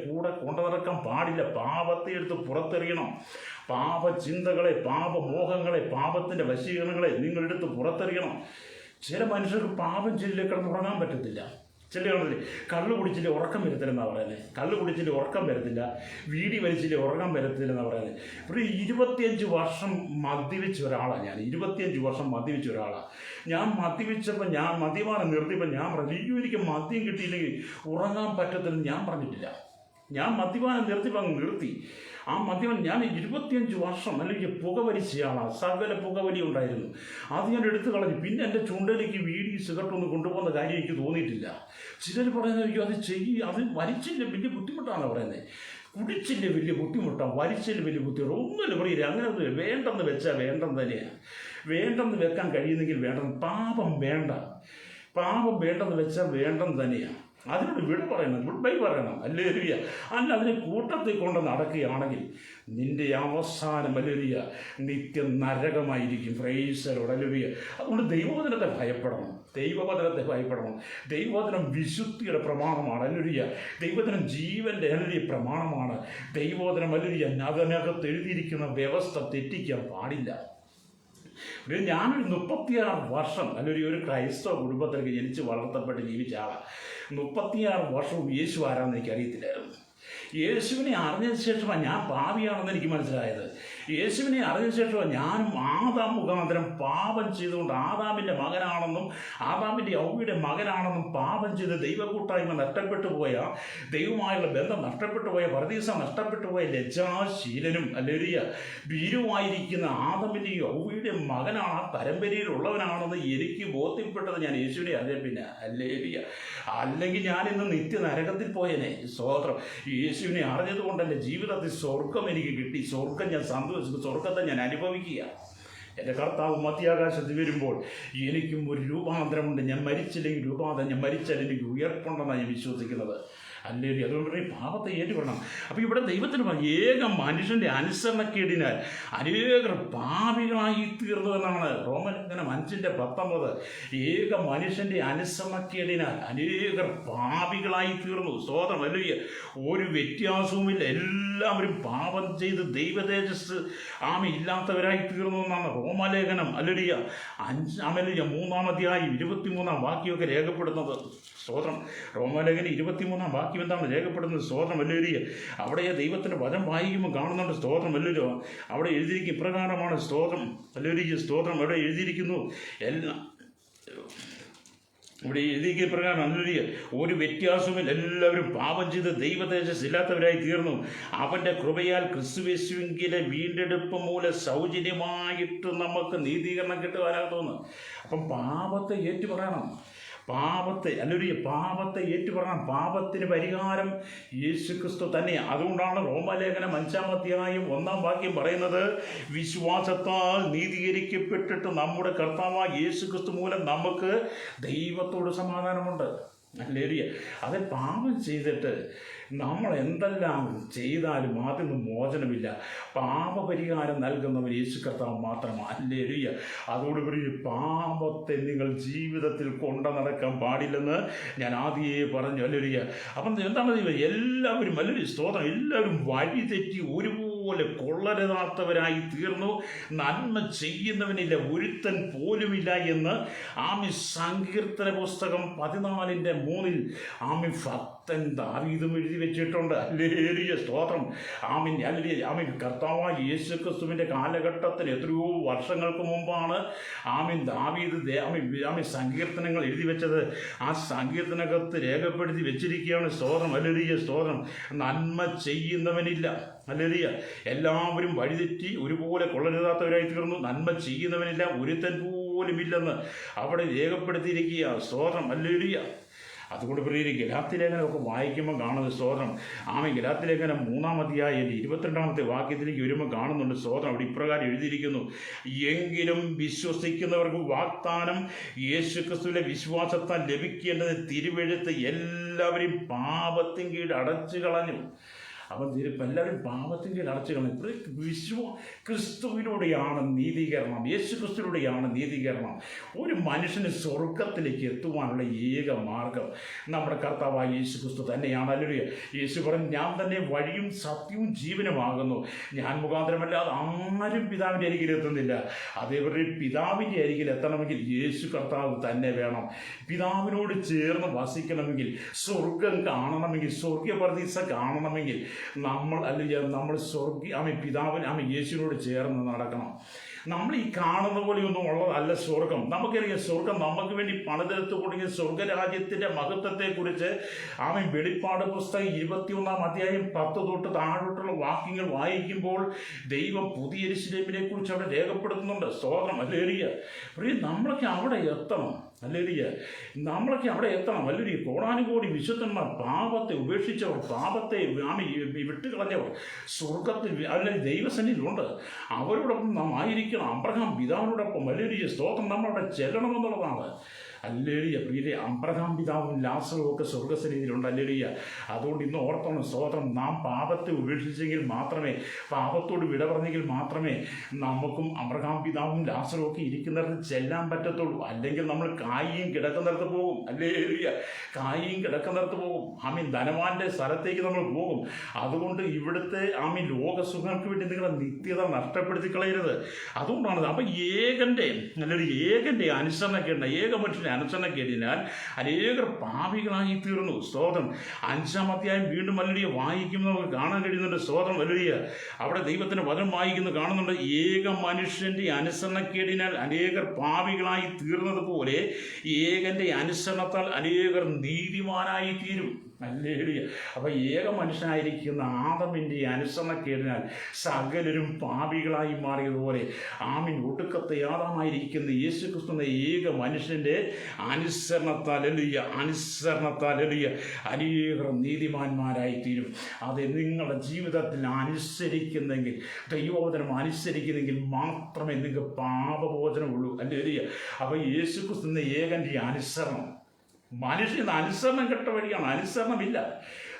കൂടെ കൊണ്ടു നടക്കാൻ പാടില്ല. പാപത്തെ എടുത്ത് പുറത്തെറിയണം. പാപചിന്തകളെ, പാപമോഹങ്ങളെ, പാപത്തിൻ്റെ വശീകരണങ്ങളെ നിങ്ങളെടുത്ത് പുറത്തെറിയണം. ചില മനുഷ്യർക്ക് പാപം ചെയ്തിലേക്ക് കിടന്നുറങ്ങാൻ പറ്റത്തില്ല. ചില കാണത്തില്ലേ, കള്ളു കുടിച്ചില്ല ഉറക്കം വരത്തില്ലെന്നാണ് പറയുന്നത്. കള്ളു കുടിച്ചില്ല ഉറക്കം വരത്തില്ല, വീടി വലിച്ചില്ല ഉറക്കം വരത്തില്ലെന്നാണ് പറയുന്നത്. ഇവിടെ 25 വർഷം മദ്യപിച്ച ഒരാളാണ് ഞാൻ. 25 വർഷം മദ്യപിച്ച ഒരാളാണ് ഞാൻ. മദ്യപിച്ചപ്പോൾ ഞാൻ മദ്യപാനം നിർത്തിയപ്പോൾ ഞാൻ പറഞ്ഞു, അയ്യോ എനിക്ക് മദ്യം കിട്ടിയില്ലെങ്കിൽ ഉറങ്ങാൻ പറ്റത്തില്ലെന്ന് ഞാൻ പറഞ്ഞിട്ടില്ല. ഞാൻ മദ്യപാനം നിർത്തിയപ്പോൾ അങ്ങ് നിർത്തി. ആ മദ്യപാനം ഞാൻ 25 വർഷം അല്ലെങ്കിൽ പുകവലിച്ചയാളാണ്. സകല പുകവലി ഉണ്ടായിരുന്നു. അത് ഞാൻ എടുത്തു കളഞ്ഞു. പിന്നെ എൻ്റെ ചുണ്ടലേക്ക് വീടി സിഗരറ്റ് ഒന്നും കൊണ്ടുപോകുന്ന കാര്യം എനിക്ക് തോന്നിയിട്ടില്ല. ചിലർ പറയുന്നത്, അയ്യോ അത് വലിച്ചില്ല വലിയ ബുദ്ധിമുട്ടാണ് പറയുന്നത്. കുടിച്ചില്ല വലിയ ബുദ്ധിമുട്ടാണ്, വലിച്ചില്ല വലിയ ബുദ്ധിമുട്ട്, ഒന്നുമില്ല പറയില്ല. അങ്ങനെ ഒന്നുമില്ല. വേണ്ടെന്ന് വെച്ചാൽ വേണ്ടെന്ന് തന്നെയാണ്. വേണ്ടെന്ന് വെക്കാൻ കഴിയുന്നെങ്കിൽ വേണ്ടെന്ന്. പാപം വേണ്ടെന്ന് വെച്ചാൽ വേണ്ടെന്ന് തന്നെയാണ്. അതിനോട് വിട പറയണം, ഗുഡ് ബൈ പറയണം. ഹല്ലേലൂയ. അല്ല അതിനെ കൂട്ടത്തിൽ കൊണ്ട് നടക്കുകയാണെങ്കിൽ നിന്റെ അവസാനം ഹല്ലേലൂയ നിത്യ നരകമായിരിക്കും. Praise the Lord. ഹല്ലേലൂയ. അതുകൊണ്ട് ദൈവവചനത്തെ ഭയപ്പെടണം. ദൈവവചനം വിശുദ്ധിയുടെ പ്രമാണമാണ്. ഹല്ലേലൂയ. ദൈവവചനം ജീവൻ്റെ ഹല്ലേലൂയ പ്രമാണമാണ്. ദൈവവചനം ഹല്ലേലൂയ അതിനകത്ത് എഴുതിയിരിക്കുന്ന വ്യവസ്ഥ തെറ്റിക്കാൻ പാടില്ല. ഞാനൊരു 36 വർഷം അല്ലെങ്കിൽ ഒരു ക്രൈസ്തവ കുടുംബത്തിലേക്ക് ജനിച്ച് വളർത്തപ്പെട്ട് ജീവിച്ച ആളാണ്. 36 വർഷവും യേശു ആരാണെന്ന് എനിക്കറിയത്തില്ലായിരുന്നു. യേശുവിനെ അറിഞ്ഞതിന് ശേഷമാണ് ഞാൻ പാപിയാണെന്ന് എനിക്ക് മനസ്സിലായത്. യേശുവിനെ അറിഞ്ഞതിന് ശേഷമാണ് ഞാനും ആദാം മുഖാന്തരം പാപം ചെയ്തുകൊണ്ട് ആദാമിൻ്റെ മകനാണെന്നും ആദാമിൻ്റെ ഔവയുടെ മകനാണെന്നും പാപം ചെയ്ത് ദൈവകൂട്ടായ്മ നഷ്ടപ്പെട്ടു പോയ, ദൈവമായുള്ള ബന്ധം നഷ്ടപ്പെട്ടു പോയ, പരദീസ നഷ്ടപ്പെട്ടു പോയ ലജ്ജാശീലനും ഹല്ലേലൂയ ഭീരുവായിരിക്കുന്ന ആദാമിൻ്റെ ഔവയുടെ മകനാണ്, ആ പരമ്പരയിലുള്ളവനാണെന്ന് എനിക്ക് ബോധ്യപ്പെട്ടത് ഞാൻ യേശുവിനെ അറിഞ്ഞ പിന്നെ. ഹല്ലേലൂയ. അല്ലെങ്കിൽ ഞാനിന്ന് നിത്യ നരകത്തിൽ പോയനെ. സ്തോത്രം. യേശുവിനെ അറിഞ്ഞതുകൊണ്ട് എൻ്റെ ജീവിതത്തിൽ സ്വർഗം എനിക്ക് കിട്ടി. സ്വർഗത്തെ ഞാൻ അനുഭവിക്കുക. എൻ്റെ കർത്താവ് മധ്യാകാശത്ത് വരുമ്പോൾ എനിക്കും ഒരു രൂപാന്തരമുണ്ട്. ഞാൻ മരിച്ചില്ലെങ്കിൽ രൂപാന്തരം, ഞാൻ മരിച്ചാൽ എനിക്ക് ഉയർപ്പുണ്ടെന്നാണ് ഞാൻ വിശ്വസിക്കുന്നത്. അല്ലെങ്കിൽ അതുകൊണ്ട് ഈ പാപത്തെ ഏറ്റുപറയണം. അപ്പോൾ ഇവിടെ ദൈവത്തിന് ഏക മനുഷ്യൻ്റെ അനുസരണക്കേടിനാൽ അനേകർ പാപികളായി തീർന്നു എന്നാണ് റോമലേഖനം 5:19. ഏക മനുഷ്യൻ്റെ അനുസരണക്കേടിനാൽ അനേകർ പാപികളായി തീർന്നു. സ്തോത്രം. അല്ലെങ്കിൽ ഒരു വ്യത്യാസവുമില്ല. എല്ലാവരും പാപം ചെയ്ത് ദൈവതേജസ് ഇല്ലാത്തവരായി തീർന്നു എന്നാണ് റോമലേഖനം അല്ലെങ്കിൽ 3-ാം അധ്യായം 23-ാം വാക്യമൊക്കെ രേഖപ്പെടുന്നത്. സ്തോത്രം. റോമലേഖനം 23-ാം വാക്യം എന്താണ് രേഖപ്പെടുന്നത്? സ്തോത്രം. ഹല്ലേലൂയ. അവിടെ ദൈവത്തിൻ്റെ വചനം വായിക്കുമ്പോൾ കാണുന്നുണ്ട്. സ്തോത്രം. ഹല്ലേലൂയ. അവിടെ എഴുതിയിരിക്കും ഇപ്രകാരമാണ്. സ്തോത്രം. ഹല്ലേലൂയ. സ്തോത്രം. അവിടെ എഴുതിയിരിക്കുന്നു ഇവിടെ എഴുതിയ പ്രകാരം ഹല്ലേലൂയ ഒരു വ്യത്യാസവുമില്ല. എല്ലാവരും പാപം ചെയ്ത് ദൈവതേജസ് ഇല്ലാത്തവരായി തീർന്നു. അവൻ്റെ കൃപയാൽ ക്രിസ്തുയേശുവിലെ വീണ്ടെടുപ്പ് മൂലം സൗജന്യമായിട്ട് നമുക്ക് നീതീകരണം കിട്ടുവാനാകുന്നു. അപ്പം പാപത്തെ ഏറ്റുപറയണം. പാപത്തെ ഏറ്റുപറയണം. പാപത്തിന് പരിഹാരം യേശുക്രിസ്തു തന്നെയാണ്. അതുകൊണ്ടാണ് റോമലേഖനം 5-ാം അധ്യായം 1-ാം വാക്യം പറയുന്നത്, വിശ്വാസത്താൽ നീതീകരിക്കപ്പെട്ടിട്ട് നമ്മുടെ കർത്താവായ യേശുക്രിസ്തു മൂലം നമുക്ക് ദൈവത്തോട് സമാധാനമുണ്ട്. ഹല്ലേലൂയ. അത് പാപം ചെയ്തിട്ട് നമ്മൾ എന്തെല്ലാം ചെയ്താലും അതിന് മോചനമില്ല. പാപപരിഹാരം നൽകുന്നവർ യേശു കർത്താവ് മാത്രമാണ്. ഹല്ലേലൂയ. അതോടുകൂടി പാപത്തെ നിങ്ങൾ ജീവിതത്തിൽ കൊണ്ടു നടക്കാൻ പാടില്ലെന്ന് ഞാൻ ആദ്യമേ പറഞ്ഞു. ഹല്ലേലൂയ. അപ്പം എന്താണ് എല്ലാവരും ഹല്ലേലൂയ സ്തോത്രം, എല്ലാവരും വഴി തെറ്റി ഒരുപോലെ കൊള്ളരുതാത്തവരായി തീർന്നു. നന്മ ചെയ്യുന്നവനില്ല, ഒരുത്തൻ പോലുമില്ല എന്ന് സങ്കീർത്തന പുസ്തകം 14:3 ഭക്തൻ ദാവീദും എഴുതി വെച്ചിട്ടുണ്ട്. ഹല്ലേലൂയ സ്തോത്രം. ഹല്ലേലൂയ. കർത്താവായ യേശുക്രിസ്തുവിൻ്റെ കാലഘട്ടത്തിൽ എത്രയോ വർഷങ്ങൾക്ക് മുമ്പാണ് ദാവീദ് സങ്കീർത്തനങ്ങൾ എഴുതി വെച്ചത്. ആ സങ്കീർത്തനകത്ത് രേഖപ്പെടുത്തി വെച്ചിരിക്കുകയാണ്. സ്തോത്രം. ഹല്ലേലൂയ സ്തോത്രം. നന്മ ചെയ്യുന്നവനില്ല. ഹല്ലേലൂയ. എല്ലാവരും വഴിതെറ്റി ഒരുപോലെ കൊള്ളരുതാത്തവരായി തീർന്നു. നന്മ ചെയ്യുന്നവനില്ല, ഒരുത്തൻ പോലുമില്ലെന്ന് അവിടെ രേഖപ്പെടുത്തിയിരിക്കുക. സ്തോത്രം. ഹല്ലേലൂയ. അതുകൊണ്ട് പ്രിയരെ ഗലാത്യലേഖനമൊക്കെ വായിക്കുമ്പോൾ കാണുന്നത് സ്തോത്രം. ഗലാത്യലേഖനം 3-ാം അധ്യായം 22-ാമത്തെ വാക്യത്തിലേക്ക് വരുമ്പോൾ കാണുന്നുണ്ട്. സ്തോത്രം. അവിടെ ഇപ്രകാരം എഴുതിയിരിക്കുന്നു, എങ്കിലും വിശ്വസിക്കുന്നവർക്ക് വാഗ്ദാനം യേശുക്രിസ്തുവിലെ വിശ്വാസത്താൽ ലഭിക്കേണ്ടത് തിരുവെഴുത്ത് എല്ലാവരെയും പാപത്തിൻ കീഴ് അടച്ചു കളഞ്ഞു. അപ്പം എല്ലാവരും പാപത്തിൻ്റെ അടച്ചു കളഞ്ഞു. ക്രിസ്തുവിലൂടെയാണ് നീതീകരണം, യേശു ക്രിസ്തുവിലൂടെയാണ് നീതീകരണം. ഒരു മനുഷ്യന് സ്വർഗത്തിലേക്ക് എത്തുവാനുള്ള ഏക മാർഗം നമ്മുടെ കർത്താവായ യേശു ക്രിസ്തു തന്നെയാണ്. ഹല്ലേലൂയ. യേശു പറഞ്ഞു, ഞാൻ തന്നെ വഴിയും സത്യവും ജീവനുമാകുന്നു, ഞാൻ മുഖാന്തരമല്ലാതെ ആരും പിതാവിൻ്റെ അരികിൽ എത്തുന്നില്ല. അതേപോലെ പിതാവിൻ്റെ അരികിൽ എത്തണമെങ്കിൽ യേശു കർത്താവ് തന്നെ വേണം. പിതാവിനോട് ചേർന്ന് വസിക്കണമെങ്കിൽ, സ്വർഗം കാണണമെങ്കിൽ, സ്വർഗീയ പർദീസ കാണണമെങ്കിൽ നമ്മൾ പിതാവിന് യേശുവിനോട് ചേർന്ന് നടക്കണം. നമ്മൾ ഈ കാണുന്ന പോലെയൊന്നും ഉള്ളതല്ല സ്വർഗം. നമുക്കറിയാം സ്വർഗം നമുക്ക് വേണ്ടി പണിതെടുത്ത് കൊടുങ്ങിയ സ്വർഗരാജ്യത്തിൻ്റെ മഹത്വത്തെക്കുറിച്ച് വെളിപ്പാട് പുസ്തകം 21 അധ്യായം 10 തൊട്ട് താഴോട്ടുള്ള വാക്യങ്ങൾ വായിക്കുമ്പോൾ ദൈവം പുതിയ യെരൂശലേമിനെ കുറിച്ച് അവിടെ രേഖപ്പെടുത്തുന്നുണ്ട്. സ്തോത്രം. ഹല്ലേലൂയ. നമ്മളൊക്കെ അവിടെ എത്തണം. ഹല്ലേലൂയ. നമ്മളൊക്കെ അവിടെ എത്തണം. ഹല്ലേലൂയ. കോടാനുകോടി വിശുദ്ധന്മാർ, പാപത്തെ ഉപേക്ഷിച്ചവർ, പാപത്തെ വിട്ടുകളഞ്ഞവർ സ്വർഗത്തിൽ അല്ലെങ്കിൽ ദൈവസന്നിധിയിലുണ്ട്. അവരോടൊപ്പം നാം ആയിരിക്കണം. അബ്രഹാം പിതാവിനോടൊപ്പം. ഹല്ലേലൂയ. സ്തോത്രം. നമ്മളവിടെ ചെല്ലണമെന്നുള്ളതാണ്. ഹല്ലേലൂയ. പ്രിയരെ, അബ്രഹാം പിതാവും ലാസറും ഒക്കെ സ്വർഗസന്നിധിയിലുണ്ട്. ഹല്ലേലൂയ. അതുകൊണ്ട് ഇന്ന് ഓർത്തോണം. സ്തോത്രം. നാം പാപത്തെ ഉപേക്ഷിച്ചെങ്കിൽ മാത്രമേ, പാപത്തോട് വിട പറഞ്ഞെങ്കിൽ മാത്രമേ നമുക്കും അബ്രഹാം പിതാവും ലാസറും ഒക്കെ ഇരിക്കുന്നിടത്ത് ചെല്ലാൻ പറ്റത്തുള്ളൂ. അല്ലെങ്കിൽ നമ്മൾ കായിയും കിടക്കുന്നിടത്ത് പോകും. ഹല്ലേലൂയ. കായിയും കിടക്കുന്നിടത്ത് പോകും. ധനവാന്റെ സ്ഥലത്തേക്ക് നമ്മൾ പോകും. അതുകൊണ്ട് ഇവിടുത്തെ ലോകസുഖങ്ങൾക്ക് വേണ്ടി നിങ്ങളുടെ നിത്യത നഷ്ടപ്പെടുത്തി കളയരുത്. അതുകൊണ്ടാണ് അപ്പം ഏകൻ്റെ അനുസരണക്കേണ്ട, ഏക മനുഷ്യനെ അനുസരണക്കേടിനാൽ അനേകർ പാപികളായി തീർന്നു. സ്തോത്രം. 5-ാം അധ്യായം വീണ്ടും ഹല്ലേലൂയ വായിക്കുമ്പോൾ നമുക്ക് കാണാൻ കഴിയുന്നുണ്ട്. സ്തോത്രം. ഹല്ലേലൂയ. അവിടെ ദൈവത്തിന്റെ വചനം വായിക്കുന്നത് കാണുന്നുണ്ട്. ഏക മനുഷ്യന്റെ അനുസരണക്കേടിനാൽ അനേകർ പാപികളായി തീർന്നതുപോലെ ഏകന്റെ അനുസരണത്താൽ അനേകർ നീതിമാനായി തീരും. ഹല്ലേലൂയ. അപ്പം ഏക മനുഷ്യനായിരിക്കുന്ന ആദമിൻ്റെ അനുസരണക്കേടിനാൽ സകലരും പാപികളായി മാറിയതുപോലെ ഒടുക്കത്തെ ആദമായിരിക്കുന്ന യേശു ക്രിസ്തുവിന്റെ ഏക മനുഷ്യൻ്റെ അനുസരണത്താൽ അനേകർ നീതിമാന്മാരായി തീരും. അത് നിങ്ങളുടെ ജീവിതത്തിൽ അനുസരിക്കുന്നെങ്കിൽ, ദൈവവചനം അനുസരിക്കുന്നെങ്കിൽ മാത്രമേ നിങ്ങൾക്ക് പാപമോചനമുള്ളൂ. ഹല്ലേലൂയ. അപ്പം യേശു ക്രിസ്തുവിന്റെ ഏകൻ്റെ അനുസരണം, മനുഷ്യൻ അനുസരണം കെട്ട വഴിയാണ്. അനുസരണമില്ല.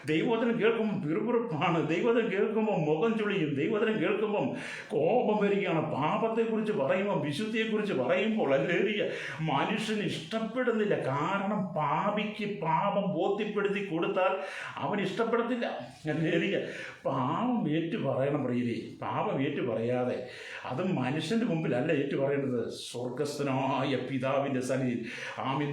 ദൈവവചനം കേൾക്കുമ്പോൾ പിറുപിറുപ്പാണ്. ദൈവവചനം കേൾക്കുമ്പോൾ മുഖം ചുളിയും. ദൈവവചനം കേൾക്കുമ്പം കോപം വരികയാണ്. പാപത്തെക്കുറിച്ച് പറയുമ്പോൾ, വിശുദ്ധിയെക്കുറിച്ച് പറയുമ്പോൾ ഹല്ലേലൂയ മനുഷ്യന് ഇഷ്ടപ്പെടുന്നില്ല. കാരണം പാപിക്ക് പാപം ബോധ്യപ്പെടുത്തി കൊടുത്താൽ അവൻ ഇഷ്ടപ്പെടത്തില്ല. ഹല്ലേലൂയ. പാപം ഏറ്റു പറയണം പ്രിയരെ. പാപം ഏറ്റു പറയാതെ, അത് മനുഷ്യൻ്റെ മുമ്പിലല്ല ഏറ്റു പറയേണ്ടത്, സ്വർഗസ്ഥനായ പിതാവിൻ്റെ സന്നിധിയിൽ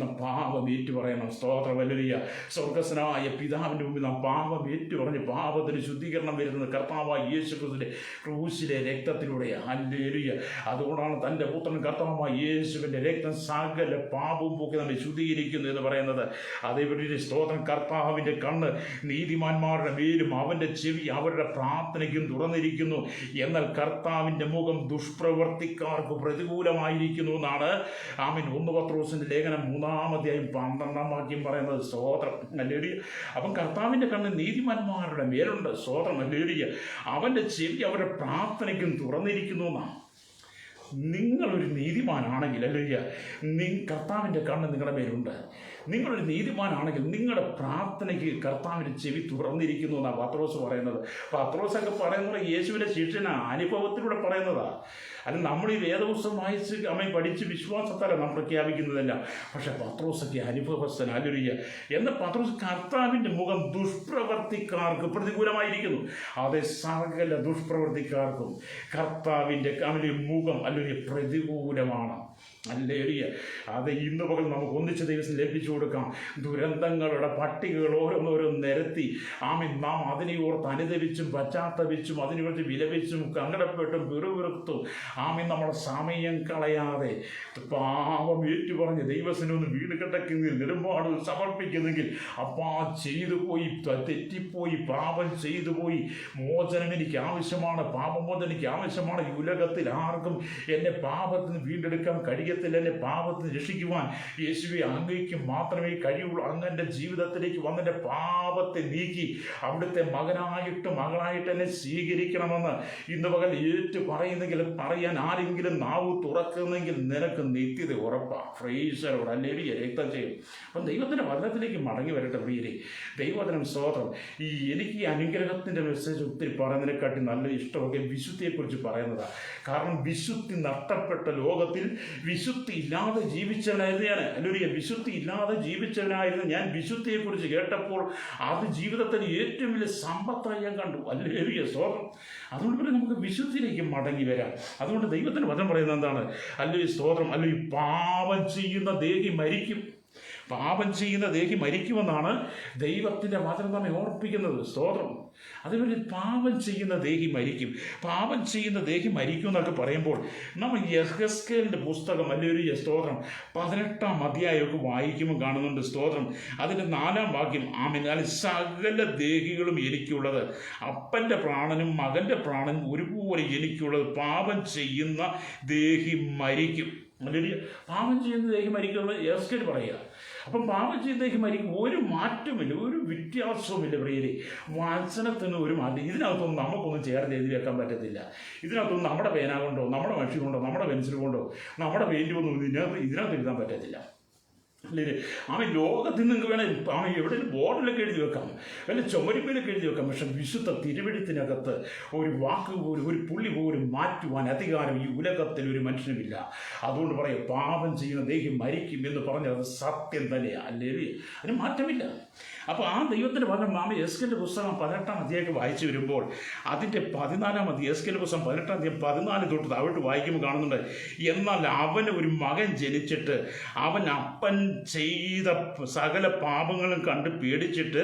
നാം പാപം ഏറ്റു പറയണം. സ്തോത്രം. ഹല്ലേലൂയ. സ്വർഗസ്ഥനായ പിതാവിൻ്റെ മുമ്പിൽ നാം പാപം ഏറ്റുപറഞ്ഞ് പാപത്തിന് ശുദ്ധീകരണം വരുന്നത് കർത്താവായ യേശു ക്രിസ്തുവിന്റെ ക്രൂശിലെ രക്തത്തിലൂടെ. ഹല്ലേലൂയ. അതുകൊണ്ടാണ് തൻ്റെ പുത്രൻ കർത്താവായ യേശുവിൻ്റെ രക്തം സകല പാപവും പോക്കി നമ്മെ ശുദ്ധീകരിക്കുന്നു എന്ന് പറയുന്നത്. അതേപോലെ സ്തോത്രം. കർത്താവിൻ്റെ കണ്ണ് നീതിമാന്മാരുടെ മേലും അവൻ്റെ ചെവി അവരുടെ പ്രാർത്ഥനയ്ക്കും തുറന്നിരിക്കുന്നു. എന്നാൽ കർത്താവിൻ്റെ മുഖം ദുഷ്പ്രവർത്തിക്കാർക്ക് പ്രതികൂലമായിരിക്കുന്നു എന്നാണ് 1 പത്രോസിന്റെ ലേഖനം 3-ാം അധ്യായം 12-ാം വാക്യം പറയുന്നത്. സ്തോത്രം. ഹല്ലേലൂയ. അപ്പം കർത്താവിൻ്റെ കണ്ണ് നീതിമാന്മാരുടെ മേലുണ്ട്. സ്തോത്രം. ഹല്ലേലൂയ. അവൻ്റെ ചെവി അവരുടെ പ്രാർത്ഥനയ്ക്കും തുറന്നിരിക്കുന്നു എന്നാണ്. നിങ്ങളൊരു നീതിമാനാണെങ്കിൽ, ഹല്ലേലൂയ, കർത്താവിൻ്റെ കണ്ണ് നിങ്ങളുടെ മേലുണ്ട്. നിങ്ങളൊരു നീതിമാനാണെങ്കിൽ നിങ്ങളുടെ പ്രാർത്ഥനയ്ക്ക് കർത്താവിൻ്റെ ചെവി തുറന്നിരിക്കുന്നു എന്നാണ് പത്രോസ് പറയുന്നത്. പത്രോസൊക്കെ പറയുന്നത് യേശുവിൻ്റെ ശിഷ്യനാണ്, അനുഭവത്തിലൂടെ പറയുന്നതാണ്. അല്ല നമ്മൾ ഈ വേദപുസ്തകം വായിച്ച് പഠിച്ച് വിശ്വാസത്താലെ നാം പ്രഖ്യാപിക്കുന്നതല്ല. പക്ഷെ പത്രോസൊക്കെ അനുഭവസ്ഥൻ. ഹല്ലേലൂയ. എന്ന പത്രോസ് കർത്താവിൻ്റെ മുഖം ദുഷ്പ്രവർത്തിക്കാർക്ക് പ്രതികൂലമായിരിക്കുന്നു. അതേ സകല ദുഷ്പ്രവർത്തിക്കാർക്കും കർത്താവിൻ്റെ മുഖം അല്ലെങ്കിൽ പ്രതികൂലമാണ്. ഹല്ലേലൂയ. അത് ഇന്ന് പകൽ നമുക്ക് ഒന്നിച്ച് ദിവസം ലഭിച്ചു കൊടുക്കാം. ദുരന്തങ്ങളുടെ പട്ടികകൾ ഓരോന്നോരോന്ന് നിരത്തി നാം അതിനെ ഓർത്ത് അനുദപിച്ചും പശ്ചാത്തപിച്ചും അതിനെക്കുറിച്ച് വിലപിച്ചും സങ്കടപ്പെട്ടും പിറുപിറുത്തും നമ്മുടെ സമയം കളയാതെ പാപം ഏറ്റുപറഞ്ഞ് ദൈവത്തിനൊന്ന് വീട് കിടക്കുന്നെങ്കിൽ, നെടുമ്പാട് സമർപ്പിക്കുന്നെങ്കിൽ, ചെയ്തു പോയി, തെറ്റിപ്പോയി, പാപം ചെയ്തു പോയി, മോചനം എനിക്ക് ആവശ്യമാണ്, പാപമോചനം എനിക്ക് ആവശ്യമാണ്. ഈ ഉലകത്തിൽ ആർക്കും എന്നെ പാപത്തിന് വീണ്ടെടുക്കാൻ കഴിയത്തില്ല, എന്നെ പാപത്തിന് രക്ഷിക്കുവാൻ യേശുവെ അങ്ങേക്ക് മാത്രമേ കഴിയുള്ളൂ. അങ്ങൻ്റെ ജീവിതത്തിലേക്ക് വന്നെൻ്റെ പാപത്തെ നീക്കി അവിടുത്തെ മകനായിട്ട് മകളായിട്ട് എന്നെ സ്വീകരിക്കണമെന്ന് ഇന്ന് പകൽ ഏറ്റു പറയുന്നെങ്കിൽ, പറയാൻ ആരെങ്കിലും നാവ് തുറക്കുന്നെങ്കിൽ നിനക്ക് നിത്യത ഉറപ്പാണ്. ഫ്രൈസരോട് അല്ലെങ്കിൽ രക്തം ചെയ്യും. അപ്പം ദൈവത്തിൻ്റെ വചനത്തിലേക്ക് മടങ്ങി വരട്ടെ പ്രിയരെ. ദൈവവചനം സ്തോത്രം. എനിക്ക് ഈ അനുഗ്രഹത്തിൻ്റെ മെസ്സേജ് ഒത്തിരി പറയുന്നതിനെക്കാട്ടി നല്ല ഇഷ്ടമൊക്കെ വിശുദ്ധിയെക്കുറിച്ച് പറയുന്നതാണ്. കാരണം വിശുദ്ധി നഷ്ടപ്പെട്ട ലോകത്തിൽ വിശുദ്ധി ഇല്ലാതെ ജീവിച്ചവനായിരുന്നു ഞാൻ. അല്ലെങ്കിൽ വിശുദ്ധി ഇല്ലാതെ ജീവിച്ചവനായിരുന്നു ഞാൻ. വിശുദ്ധിയെക്കുറിച്ച് കേട്ടപ്പോൾ അത് ജീവിതത്തിന് ഏറ്റവും വലിയ സമ്പത്തായി ഞാൻ കണ്ടു. അല്ലെങ്കിൽ സ്തോത്രം. അതുകൊണ്ട് പിന്നെ നമുക്ക് വിശുദ്ധിയിലേക്ക് മടങ്ങി വരാം. അതുകൊണ്ട് ദൈവത്തിന് വചനം പറയുന്നത് എന്താണ്? അല്ലെങ്കിൽ സ്തോത്രം. അല്ലെങ്കിൽ പാപം ചെയ്യുന്ന ദേഹി മരിക്കും. പാപം ചെയ്യുന്ന ദേഹി മരിക്കുമെന്നാണ് ദൈവത്തിൻ്റെ വചനം നമ്മെ ഓർപ്പിക്കുന്നത്. സ്തോത്രം. അതുപോലെ പാപം ചെയ്യുന്ന ദേഹി മരിക്കും, പാപം ചെയ്യുന്ന ദേഹി മരിക്കും എന്നൊക്കെ പറയുമ്പോൾ നമ്മൾ യെഹെസ്കേലിൻ്റെ പുസ്തകം അല്ലെങ്കിൽ സ്തോത്രം 18-ാം അധ്യായമൊക്കെ വായിക്കുമ്പോൾ കാണുന്നുണ്ട്. സ്തോത്രം. അതിൻ്റെ 4-ാം വാക്യം, ആമേൻ, സകല ദേഹികളും എനിക്കുള്ളത്, അപ്പൻ്റെ പ്രാണനും മകൻ്റെ പ്രാണനും ഒരുപോലെ എനിക്കുള്ളത്, പാപം ചെയ്യുന്ന ദേഹി മരിക്കും. അല്ലെങ്കിൽ പാപം ചെയ്യുന്ന ദേഹി മരിക്കുമെന്ന് യെഹെസ്കേൽ പറയുക. അപ്പം പാപം ചെയ്തേക്ക് മരിക്കും. ഒരു മാറ്റമില്ല, ഒരു വ്യത്യാസവുമില്ല പ്രിയരെ. വചനത്തിന് ഒരു മാറ്റം. ഇതിനകത്തൊന്നും നമുക്കൊന്നും ചേർന്ന് എഴുതി വെക്കാൻ പറ്റത്തില്ല. ഇതിനകത്തൊന്നും നമ്മുടെ പേന കൊണ്ടോ നമ്മുടെ മഷി കൊണ്ടോ നമ്മുടെ പെൻസിൽ കൊണ്ടോ നമ്മുടെ പെയിൻറ്റ് കൊണ്ടോ ഇതിനകത്ത് എഴുതാൻ പറ്റത്തില്ല. അല്ലേ? അവൻ ലോകത്തിൽ നിങ്ങൾക്ക് വേണേൽ അവൻ എവിടെയും ബോർഡിലൊക്കെ എഴുതി വെക്കാം, വല്ല ചുമരിപ്പയിലൊക്കെ എഴുതി വെക്കാം. പക്ഷെ വിശുദ്ധ തിരുവെഴുത്തിനകത്ത് ഒരു വാക്ക് പോലും ഒരു പുള്ളി പോലും മാറ്റുവാൻ അധികാരം ഈ ഉലകത്തിൽ ഒരു മനുഷ്യനുമില്ല. അതുകൊണ്ട് പറയാം, പാപം ചെയ്യുന്ന ദേഹി മരിക്കും എന്ന് പറഞ്ഞത് സത്യം തന്നെയാണ്. അല്ലേ? അതിന് മാറ്റമില്ല. അപ്പോൾ ആ ദൈവത്തിൻ്റെ പറഞ്ഞ യെഹെസ്കേലിൻ്റെ പുസ്തകം 18-ാം അധ്യായം വായിച്ചു വരുമ്പോൾ അതിൻ്റെ 14-ാം അധ്യായം, യെഹെസ്കേലിൻ്റെ പുസ്തകം 18-ാം അധ്യായം 14 തൊട്ട് അവിടെ വായിക്കുമ്പോൾ കാണുന്നുണ്ട്. എന്നാൽ അവന് ഒരു മകൻ ജനിച്ചിട്ട് അവൻ അപ്പൻ ചെയ്ത സകല പാപങ്ങളും കണ്ട് പേടിച്ചിട്ട്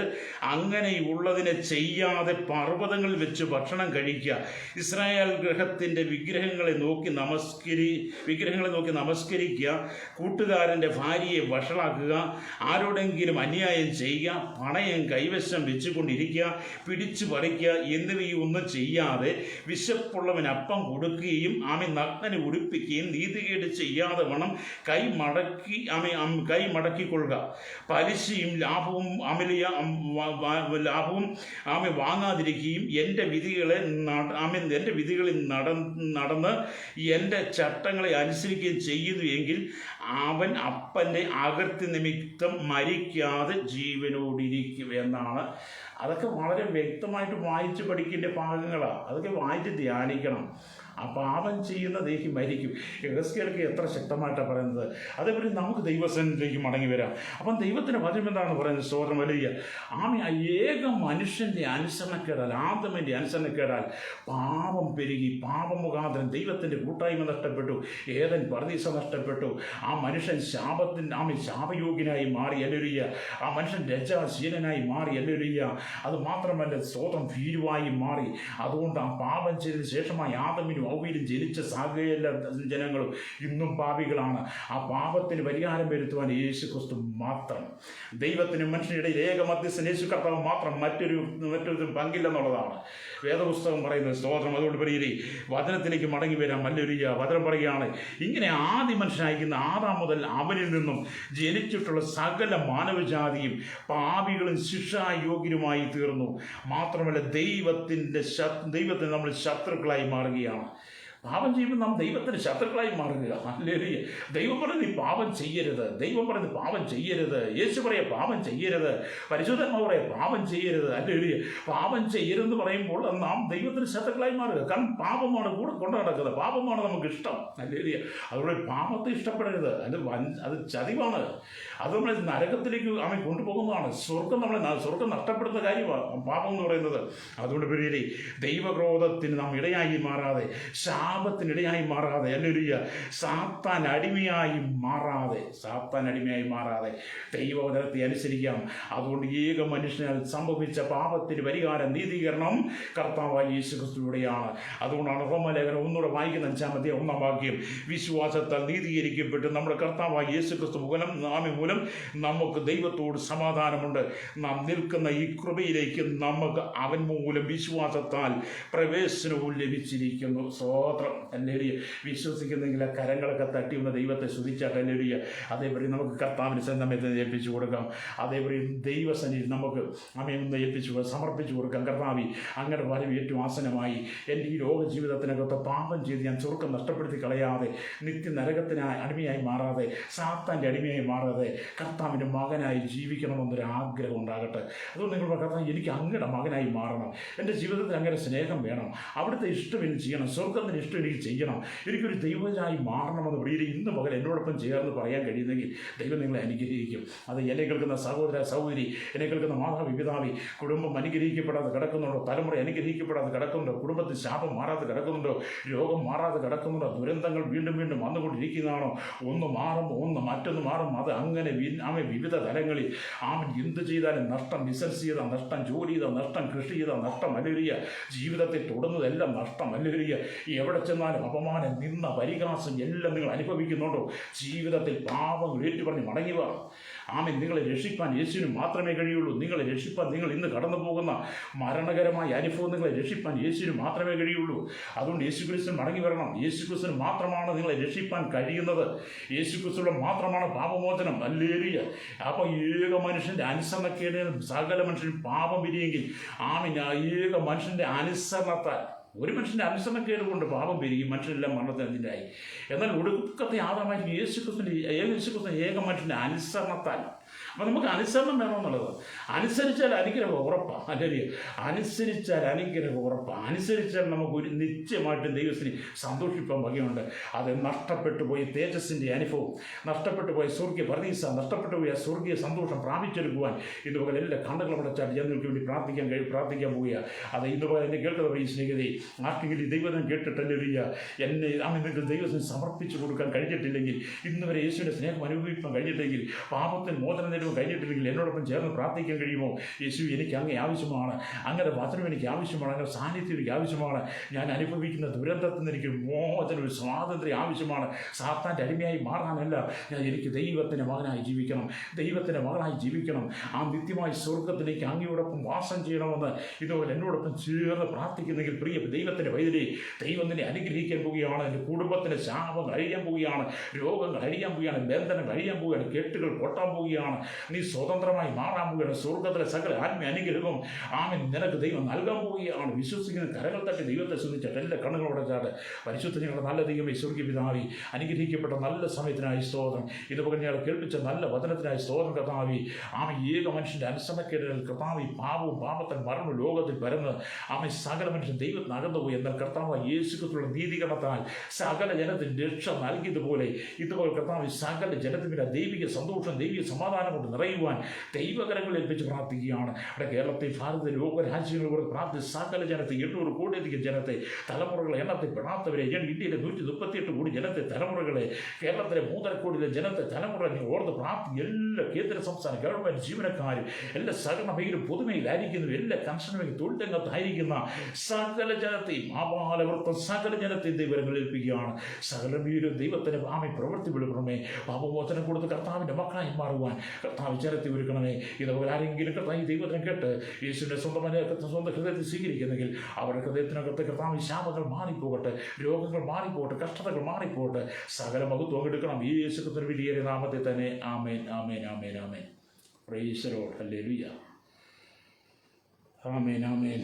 അങ്ങനെയുള്ളതിനെ ചെയ്യാതെ പർവ്വതങ്ങളിൽ വെച്ച് ഭക്ഷണം കഴിക്കുക, ഇസ്രായേൽ ഗൃഹത്തിൻ്റെ വിഗ്രഹങ്ങളെ നോക്കി നമസ്കരിക്കുക, കൂട്ടുകാരൻ്റെ ഭാര്യയെ വഷളാക്കുക, ആരോടെങ്കിലും അന്യായം ചെയ്യുക, പണയം കൈവശം വെച്ചുകൊണ്ടിരിക്കുക, പിടിച്ചു പറിക്കുക എന്നിവയൊന്നും ചെയ്യാതെ വിശപ്പുള്ളവൻ അപ്പം കൊടുക്കുകയും നഗ്നനെ ഉടുപ്പിക്കുകയും നീതികേട് ചെയ്യാതെ വേണം കൈ മടക്കിക്കൊള്ളുക, പലിശയും ലാഭവും വാങ്ങാതിരിക്കുകയും എൻ്റെ വിധികളിൽ നടന്ന് എൻ്റെ ചട്ടങ്ങളെ അനുസരിക്കുകയും ചെയ്യുന്നു എങ്കിൽ അവൻ അപ്പൻ്റെ അകൃത്യ നിമിത്തം മരിക്കാതെ ജീവനോടിരിക്കും എന്നാണ്. അതൊക്കെ വളരെ വ്യക്തമായിട്ട് വായിച്ച് പഠിക്കേണ്ട ഭാഗങ്ങളാണ്. അതൊക്കെ വായിച്ച് ധ്യാനിക്കണം. ആ പാപം ചെയ്യുന്ന ദേഹി മരിക്കും. യെഹെസ്കേലൊക്കെ എത്ര ശക്തമായിട്ടാണ് പറയുന്നത്. അതേപോലെ നമുക്ക് ദൈവസന്നിധിയിലേക്ക് മടങ്ങി വരാം. അപ്പം ദൈവത്തിൻ്റെ വചനം എന്താണ് പറയുന്നത്? സ്തോത്രം. വലിയ ഏക മനുഷ്യൻ്റെ അനുസരണക്കേടാൽ, ആദമിൻ്റെ അനുസരണക്കേടാൽ പാപം പെരുകി. പാപം മുഖാന്തരം ദൈവത്തിൻ്റെ കൂട്ടായ്മ നഷ്ടപ്പെട്ടു, ഏദൻ പർദീസ നഷ്ടപ്പെട്ടു. ആ മനുഷ്യൻ ശാപയോഗ്യനായി മാറി. അല്ലേലൂയ. ആ മനുഷ്യൻ ലജ്ജാശീലനായി മാറി. അല്ലേലൂയ. അത് മാത്രമല്ല, സ്തോത്രം, ഭീരുവായി മാറി. അതുകൊണ്ട് ആ പാപം ചെയ്തതിന് ശേഷമായി ആദമിനും ഔവയിലും ജനിച്ച സകല ജനങ്ങളും ഇന്നും പാപികളാണ്. ആ പാപത്തിന് പരിഹാരം വരുത്തുവാൻ യേശു ക്രിസ്തു മാത്രം, ദൈവത്തിനും മനുഷ്യനിടയിൽ ഏക മധ്യസ്ഥൻ യേശു കർത്താവ് മാത്രം, മറ്റൊരു പങ്കില്ലെന്നുള്ളതാണ് വേദപുസ്തകം പറയുന്നത്. സ്തോത്രം. അതുകൊണ്ട് പരിഹരി വചനത്തിലേക്ക് മടങ്ങി വരാം. ഹല്ലേലൂയ. വചനം പറയുകയാണ്, ഇങ്ങനെ ആദ്യ മനുഷ്യനായിരിക്കുന്ന ആദാം മുതൽ അവനിൽ നിന്നും ജനിച്ചിട്ടുള്ള സകല മാനവജാതിയും പാപികളും ശിക്ഷായോഗ്യരുമായി തീർന്നു. മാത്രമല്ല ദൈവത്തിന് നമ്മൾ ശത്രുക്കളായി മാറുകയാണ്. പാപം ചെയ്യുമ്പോൾ നാം ദൈവത്തിന് ശത്രുക്കളായി മാറുക. ഹല്ലേലൂയ. ദൈവം പറഞ്ഞ് നീ പാപം ചെയ്യരുത്, ദൈവം പറഞ്ഞ് പാപം ചെയ്യരുത്, യേശു പറയാ പാപം ചെയ്യരുത്, പരിശുദ്ധാത്മാവ് പറയാ പാപം ചെയ്യരുത്. ഹല്ലേലൂയ. പാപം ചെയ്യരുതെന്ന് പറയുമ്പോൾ നാം ദൈവത്തിന് ശത്രുക്കളായി മാറുക. കാരണം പാപമാണ് കൂടെ കൊണ്ടു നടക്കുന്നത്, പാപമാണ് നമുക്ക് ഇഷ്ടം. ഹല്ലേലൂയ. അതുകൊണ്ട് പാപത്തെ ഇഷ്ടപ്പെടരുത്. അത് ചതിവാണ്. അത് നമ്മളെ നരകത്തിലേക്ക് അവൻ കൊണ്ടുപോകുന്നതാണ്. സ്വർഗം നഷ്ടപ്പെടുന്ന കാര്യമാണ് പാപം എന്ന് പറയുന്നത്. അതുകൊണ്ട് പേര് ദൈവക്രോധത്തിന് നാം ഇടയായി മാറാതെ, ശാപത്തിനിടയായി മാറാതെ, ഹല്ലേലൂയ, സാത്താൻ അടിമയായി മാറാതെ ദൈവവചനത്തെ അനുസരിക്കാം. അതുകൊണ്ട് ഏക മനുഷ്യനാൽ സംഭവിച്ച പാപത്തിന് പരിഹാരം, നീതീകരണം കർത്താവായ യേശു ക്രിസ്തുവിലൂടെയാണ്. അതുകൊണ്ടാണ് റോമാലേഖനം 1 വായിക്കുന്ന 5-ാം അധ്യായം 1-ാം വാക്യം, വിശ്വാസത്താൽ നീതീകരിക്കപ്പെട്ട് നമ്മുടെ കർത്താവായ യേശു ക്രിസ്തു മൂലം നമുക്ക് ദൈവത്തോട് സമാധാനമുണ്ട്. നാം നിൽക്കുന്ന ഈ കൃപയിലേക്ക് നമുക്ക് അവൻ മൂലം വിശ്വാസത്താൽ പ്രവേശനവും ലഭിച്ചിരിക്കുന്നു. സ്തോത്രം. സ്തോത്രം. ഹല്ലേലൂയ. വിശ്വസിക്കുന്നെങ്കിൽ ആ കരങ്ങളൊക്കെ തട്ടി ഒന്ന് ദൈവത്തെ സ്തുതിച്ചാട്ടെ. ഹല്ലേലൂയ. അതേപടി നമുക്ക് കർത്താവിന് സമയത്ത് ഏൽപ്പിച്ചു കൊടുക്കാം. അതേപടി ദൈവസന്നിധി നമുക്ക് അമ്മയൊന്ന് സമർപ്പിച്ചു കൊടുക്കാം. കർത്താവി, അങ്ങയുടെ വരവ് ഏറ്റവും ആസനമായി. എൻ്റെ ഈ ലോക ജീവിതത്തിനകത്ത് പാപം ചെയ്ത് ഞാൻ സ്വർഗ്ഗം നഷ്ടപ്പെടുത്തി കളയാതെ, നിത്യ നരകത്തിന് അടിമയായി മാറാതെ, സാത്താൻ്റെ അടിമയായി മാറാതെ കർത്താവിൻ്റെ മകനായി ജീവിക്കണമെന്നൊരു ആഗ്രഹം ഉണ്ടാകട്ടെ. അതുകൊണ്ട് നിങ്ങൾ കർത്താവ്, എനിക്ക് അങ്ങയുടെ മകനായി മാറണം. എൻ്റെ ജീവിതത്തിൽ അങ്ങയുടെ സ്നേഹം വേണം. അവിടുത്തെ ഇഷ്ടം എനിക്ക് ചെയ്യണം. സ്വർഗത്തിൻ്റെ ഇഷ്ടം എനിക്ക് ചെയ്യണം. എനിക്കൊരു ദൈവജനായി മാറണമെന്ന് പ്രിയരെ ഇന്ന് മകൻ എന്നോടൊപ്പം ചേർന്ന് പറയാൻ കഴിയുന്നെങ്കിൽ ദൈവം നിങ്ങളെ അനുഗ്രഹിക്കും. അത് എന്നെ കേൾക്കുന്ന സഹോദര സഹോദരി, എന്നെ കേൾക്കുന്ന മാതാവി പിതാവി, കുടുംബം അനുഗ്രഹിക്കപ്പെടാതെ കിടക്കുന്നുണ്ടോ? തലമുറ അനുഗ്രഹിക്കപ്പെടാതെ കിടക്കുന്നുണ്ടോ? കുടുംബത്തിൽ ശാപം മാറാതെ കിടക്കുന്നുണ്ടോ? രോഗം മാറാതെ കിടക്കുന്നുണ്ടോ? ദുരന്തങ്ങൾ വീണ്ടും വീണ്ടും വന്നുകൊണ്ടിരിക്കുന്നതാണോ? ഒന്ന് മാറുമ്പോൾ മറ്റൊന്ന് മാറും. അത് അങ്ങനെ വിവിധ തലങ്ങളിൽ എന്ത് ചെയ്താലും നഷ്ടം. ബിസിനസ് ചെയ്താൽ നഷ്ടം, ജോലി ചെയ്താൽ നഷ്ടം, കൃഷി ചെയ്താൽ നഷ്ടം. അല്ലേലൂയ. ജീവിതത്തിൽ തൊടുന്നതെല്ലാം നഷ്ടം. അല്ലേലൂയ. എവിടെ ചെന്നാലും അപമാനം, നിന്ന, പരിഹാസം എല്ലാം നിങ്ങൾ അനുഭവിക്കുന്നുണ്ടോ? ജീവിതത്തിൽ പാപങ്ങൾ ഏറ്റുപറഞ്ഞ് മടങ്ങുക. നിങ്ങളെ രക്ഷിപ്പാൻ യേശുവിന് മാത്രമേ കഴിയുള്ളൂ. നിങ്ങളെ രക്ഷിപ്പാൻ, നിങ്ങൾ ഇന്ന് കടന്നു പോകുന്ന മരണകരമായ അനുഭവം നിങ്ങളെ രക്ഷിപ്പാൻ യേശുവിന് മാത്രമേ കഴിയുള്ളൂ. അതുകൊണ്ട് യേശുക്രിസ്തുവിന് മടങ്ങി വരണം. യേശുക്രിസ്തുവിന് മാത്രമാണ് നിങ്ങളെ രക്ഷിപ്പാൻ കഴിയുന്നത്. യേശുക്രിസ്തുവിന് മാത്രമാണ് പാപമോചനം. ഹല്ലേലൂയ. അപ്പോൾ ഏക മനുഷ്യൻ്റെ അനുസരണക്കേട് സകല മനുഷ്യനും പാപം വിരിയെങ്കിൽ ഏക മനുഷ്യൻ്റെ അനുസരണത്താൽ, ഒരു മനുഷ്യൻ്റെ അനുസരണക്കേട് കൊണ്ട് പാപം പെരുകി മനുഷ്യരെല്ലാം മരണത്തിന് അതിൻ്റെയായി. എന്നാൽ ഒടുക്കത്തെ ആദാമായിരിക്കും യേശുക്രിസ്തു ഏക മനുഷ്യൻ്റെ അനുസരണത്താൽ. അപ്പം നമുക്ക് അനുസരണം വേണമെന്നുള്ളത്. അനുസരിച്ചാൽ അനുഗ്രഹം ഉറപ്പാണ്. അല്ലെങ്കിൽ അനുസരിച്ചാൽ അനുഗ്രഹം ഉറപ്പാണ്. അനുസരിച്ചാൽ നമുക്ക് ഒരു നിശ്ചയമായിട്ടും ദൈവത്തിന് സന്തോഷിപ്പാൻ വകയുണ്ട്. അത് നഷ്ടപ്പെട്ടു പോയി തേജസ്സിൻ്റെ അനുഭവം, നഷ്ടപ്പെട്ടു പോയ സ്വർഗീയ പർദീസ, നഷ്ടപ്പെട്ടു പോയ സ്വർഗീയ സന്തോഷം പ്രാപിച്ചെടുക്കുവാൻ ഇന്ന് പകൽ എല്ലാ കണ്ണുകളും അടച്ചാൽ ജനങ്ങൾക്ക് വേണ്ടി പ്രാർത്ഥിക്കാൻ പോവുക. അത് ഇന്ന് പകൽ എന്നെ കേൾക്കുന്ന ഈ സ്നേഹിതയെ, ആർക്കെങ്കിലും ദൈവം കേട്ടിട്ടല്ലേലൂയ, എന്നെ നിങ്ങൾക്ക് ദൈവത്തിന് സമർപ്പിച്ചു കൊടുക്കാൻ കഴിഞ്ഞിട്ടില്ലെങ്കിൽ, ഇന്ന് വരെ യേശുവിൻ്റെ സ്നേഹം അനുഭവിക്കാൻ കഴിഞ്ഞിട്ടെങ്കിൽ, പാപത്തിന് മോചനം നേടുവാൻ കഴിഞ്ഞിട്ടില്ലെങ്കിൽ എന്നോടൊപ്പം ചേർന്ന് പ്രാർത്ഥിക്കാൻ കഴിയുമോ? യേശു, എനിക്ക് അങ്ങേ ആവശ്യമാണ്. അങ്ങയുടെ വചനം എനിക്ക് ആവശ്യമാണ്. അങ്ങയുടെ സാന്നിധ്യം എനിക്ക് ആവശ്യമാണ്. ഞാൻ അനുഭവിക്കുന്ന ദുരന്തത്തിൽ നിന്ന് എനിക്ക് മോചനം, ഒരു സ്വാതന്ത്ര്യം ആവശ്യമാണ്. സാത്താൻ്റെ അടിമയായി മാറാനല്ല, എനിക്ക് ദൈവത്തിൻ്റെ മകനായി ജീവിക്കണം. ദൈവത്തിൻ്റെ മകനായി ജീവിക്കണം. നിത്യമായ സ്വർഗത്തിലേക്ക് അങ്ങയോടൊപ്പം വാസം ചെയ്യണമെന്ന് ഇതുപോലെ എന്നോടൊപ്പം ചേർന്ന് പ്രാർത്ഥിക്കുന്നെങ്കിൽ, പ്രിയ ദൈവത്തിൻ്റെ വൈദ്യുതി, ദൈവം നിന്നെ അനുഗ്രഹിക്കാൻ പോവുകയാണ്. എൻ്റെ കുടുംബത്തിൻ്റെ ശാപം കഴിയാൻ പോവുകയാണ്. രോഗങ്ങൾ കഴിയാൻ പോവുകയാണ്. ബന്ധനം കഴിയാൻ പോവുകയാണ്. കെട്ടുകൾ പൊട്ടാൻ പോവുകയാണ്. നീ സ്വതന്ത്രമായി മാറാൻ പോവുകയാണ്. സ്വർഗത്തിലെ സകല ആത്മീയ അനുഗ്രഹവും നിനക്ക് ദൈവം നൽകാൻ പോവുകയാണ്. വിശ്വസിക്കുന്ന കരകൾ തട്ടി ദൈവത്തെ ശ്രദ്ധിച്ചിട്ട് എല്ലാ കണ്ണുകളോടെ ചാട്ട് പരിശുദ്ധ ഞങ്ങളുടെ നല്ല ദൈവമേ, സ്വർഗീയ പിതാവി, അനുഗ്രഹിക്കപ്പെട്ട നല്ല സമയത്തിനായി സ്തോത്രം. ഇതുപോലെ ഞങ്ങൾ കേൾപ്പിച്ച നല്ല വചനത്തിനായി സ്തോത്രം കർത്താവി. ഏക മനുഷ്യൻ്റെ അനുസരണക്കേടുകൾ കർത്താവി, പാപവും പാപത്തിൽ മരണവും ലോകത്തിൽ പരന്ന് സകല മനുഷ്യൻ ദൈവത്തിന് അകന്നുപോയി. എന്നാൽ കർത്താവ് യേശുക്രിസ്തുവിന്റെ നീതീകരണത്താൽ സകല ജനത്തിന് രക്ഷ നൽകിയതുപോലെ ഇതുപോലെ കർത്താവ് സകല ജനത്തിന് ദൈവിക സന്തോഷം, ദൈവിക സമാധാനം കൊണ്ട് നിറയുവാൻ ദൈവകരങ്ങൾ ഏൽപ്പിച്ച് പ്രാർത്ഥിക്കുകയാണ്. അവിടെ കേരളത്തിൽ, ഭാരത ലോകരാജ്യങ്ങളോട് പ്രാർത്ഥിച്ച് സകല ജനത്തെ, 800 കോടിയധികം ജനത്തെ, തലമുറകളെ എണ്ണത്തിൽ പെടാത്തവരെ, ഇന്ത്യയിലെ 138 കോടി ജനത്തെ, തലമുറകളെ, കേരളത്തിലെ 3.5 കോടിയിലെ ജനത്തെ, തലമുറ ഓർത്ത് പ്രാർത്ഥി. എല്ലാ കേന്ദ്ര സംസ്ഥാന ഗവൺമെൻറ് ജീവനക്കാരും, എല്ലാ സകല മേഖലും പൊതുമയിലായിരിക്കുന്നു, എല്ലാ കൺസർവേറ്റീവ് തൊഴിൽ രംഗത്തായിരിക്കുന്ന സകല ജനത്തെയും ആപാലവൃത്തം സകല ജനത്തെയും ദൈവങ്ങൾ ഏൽപ്പിക്കുകയാണ്. സകല വീരും ദൈവത്തിൻ്റെ പ്രവൃത്തി വിളിക്കണമേ. പാപമോചനം കൊടുത്ത് കർത്താവിൻ്റെ മക്കളായി മാറുവാൻ കർത്താവ് ജനത്തെ ഒരുക്കണമേ. ഇതുപോലെ ആരെങ്കിലും കർത്താവ് ഈ ദൈവത്തിനെ കേട്ട് യേശുവിൻ്റെ സ്വന്തം ഹൃദയത്തിൽ സ്വീകരിക്കുന്നെങ്കിൽ അവരുടെ ഹൃദയത്തിനകത്ത് കർത്താവ് ശാപങ്ങൾ മാറിപ്പോകട്ടെ, രോഗങ്ങൾ മാറിപ്പോകട്ടെ, കഷ്ടതകൾ മാറിപ്പോകട്ടെ. സകല മഹത്വം എടുക്കണം യേശുക്രിസ്തുവിന്റെ വലിയ നാമത്തിൽ തന്നെ. Amen, amen, amen, amen. Praise the Lord. Hallelujah. Amen, amen.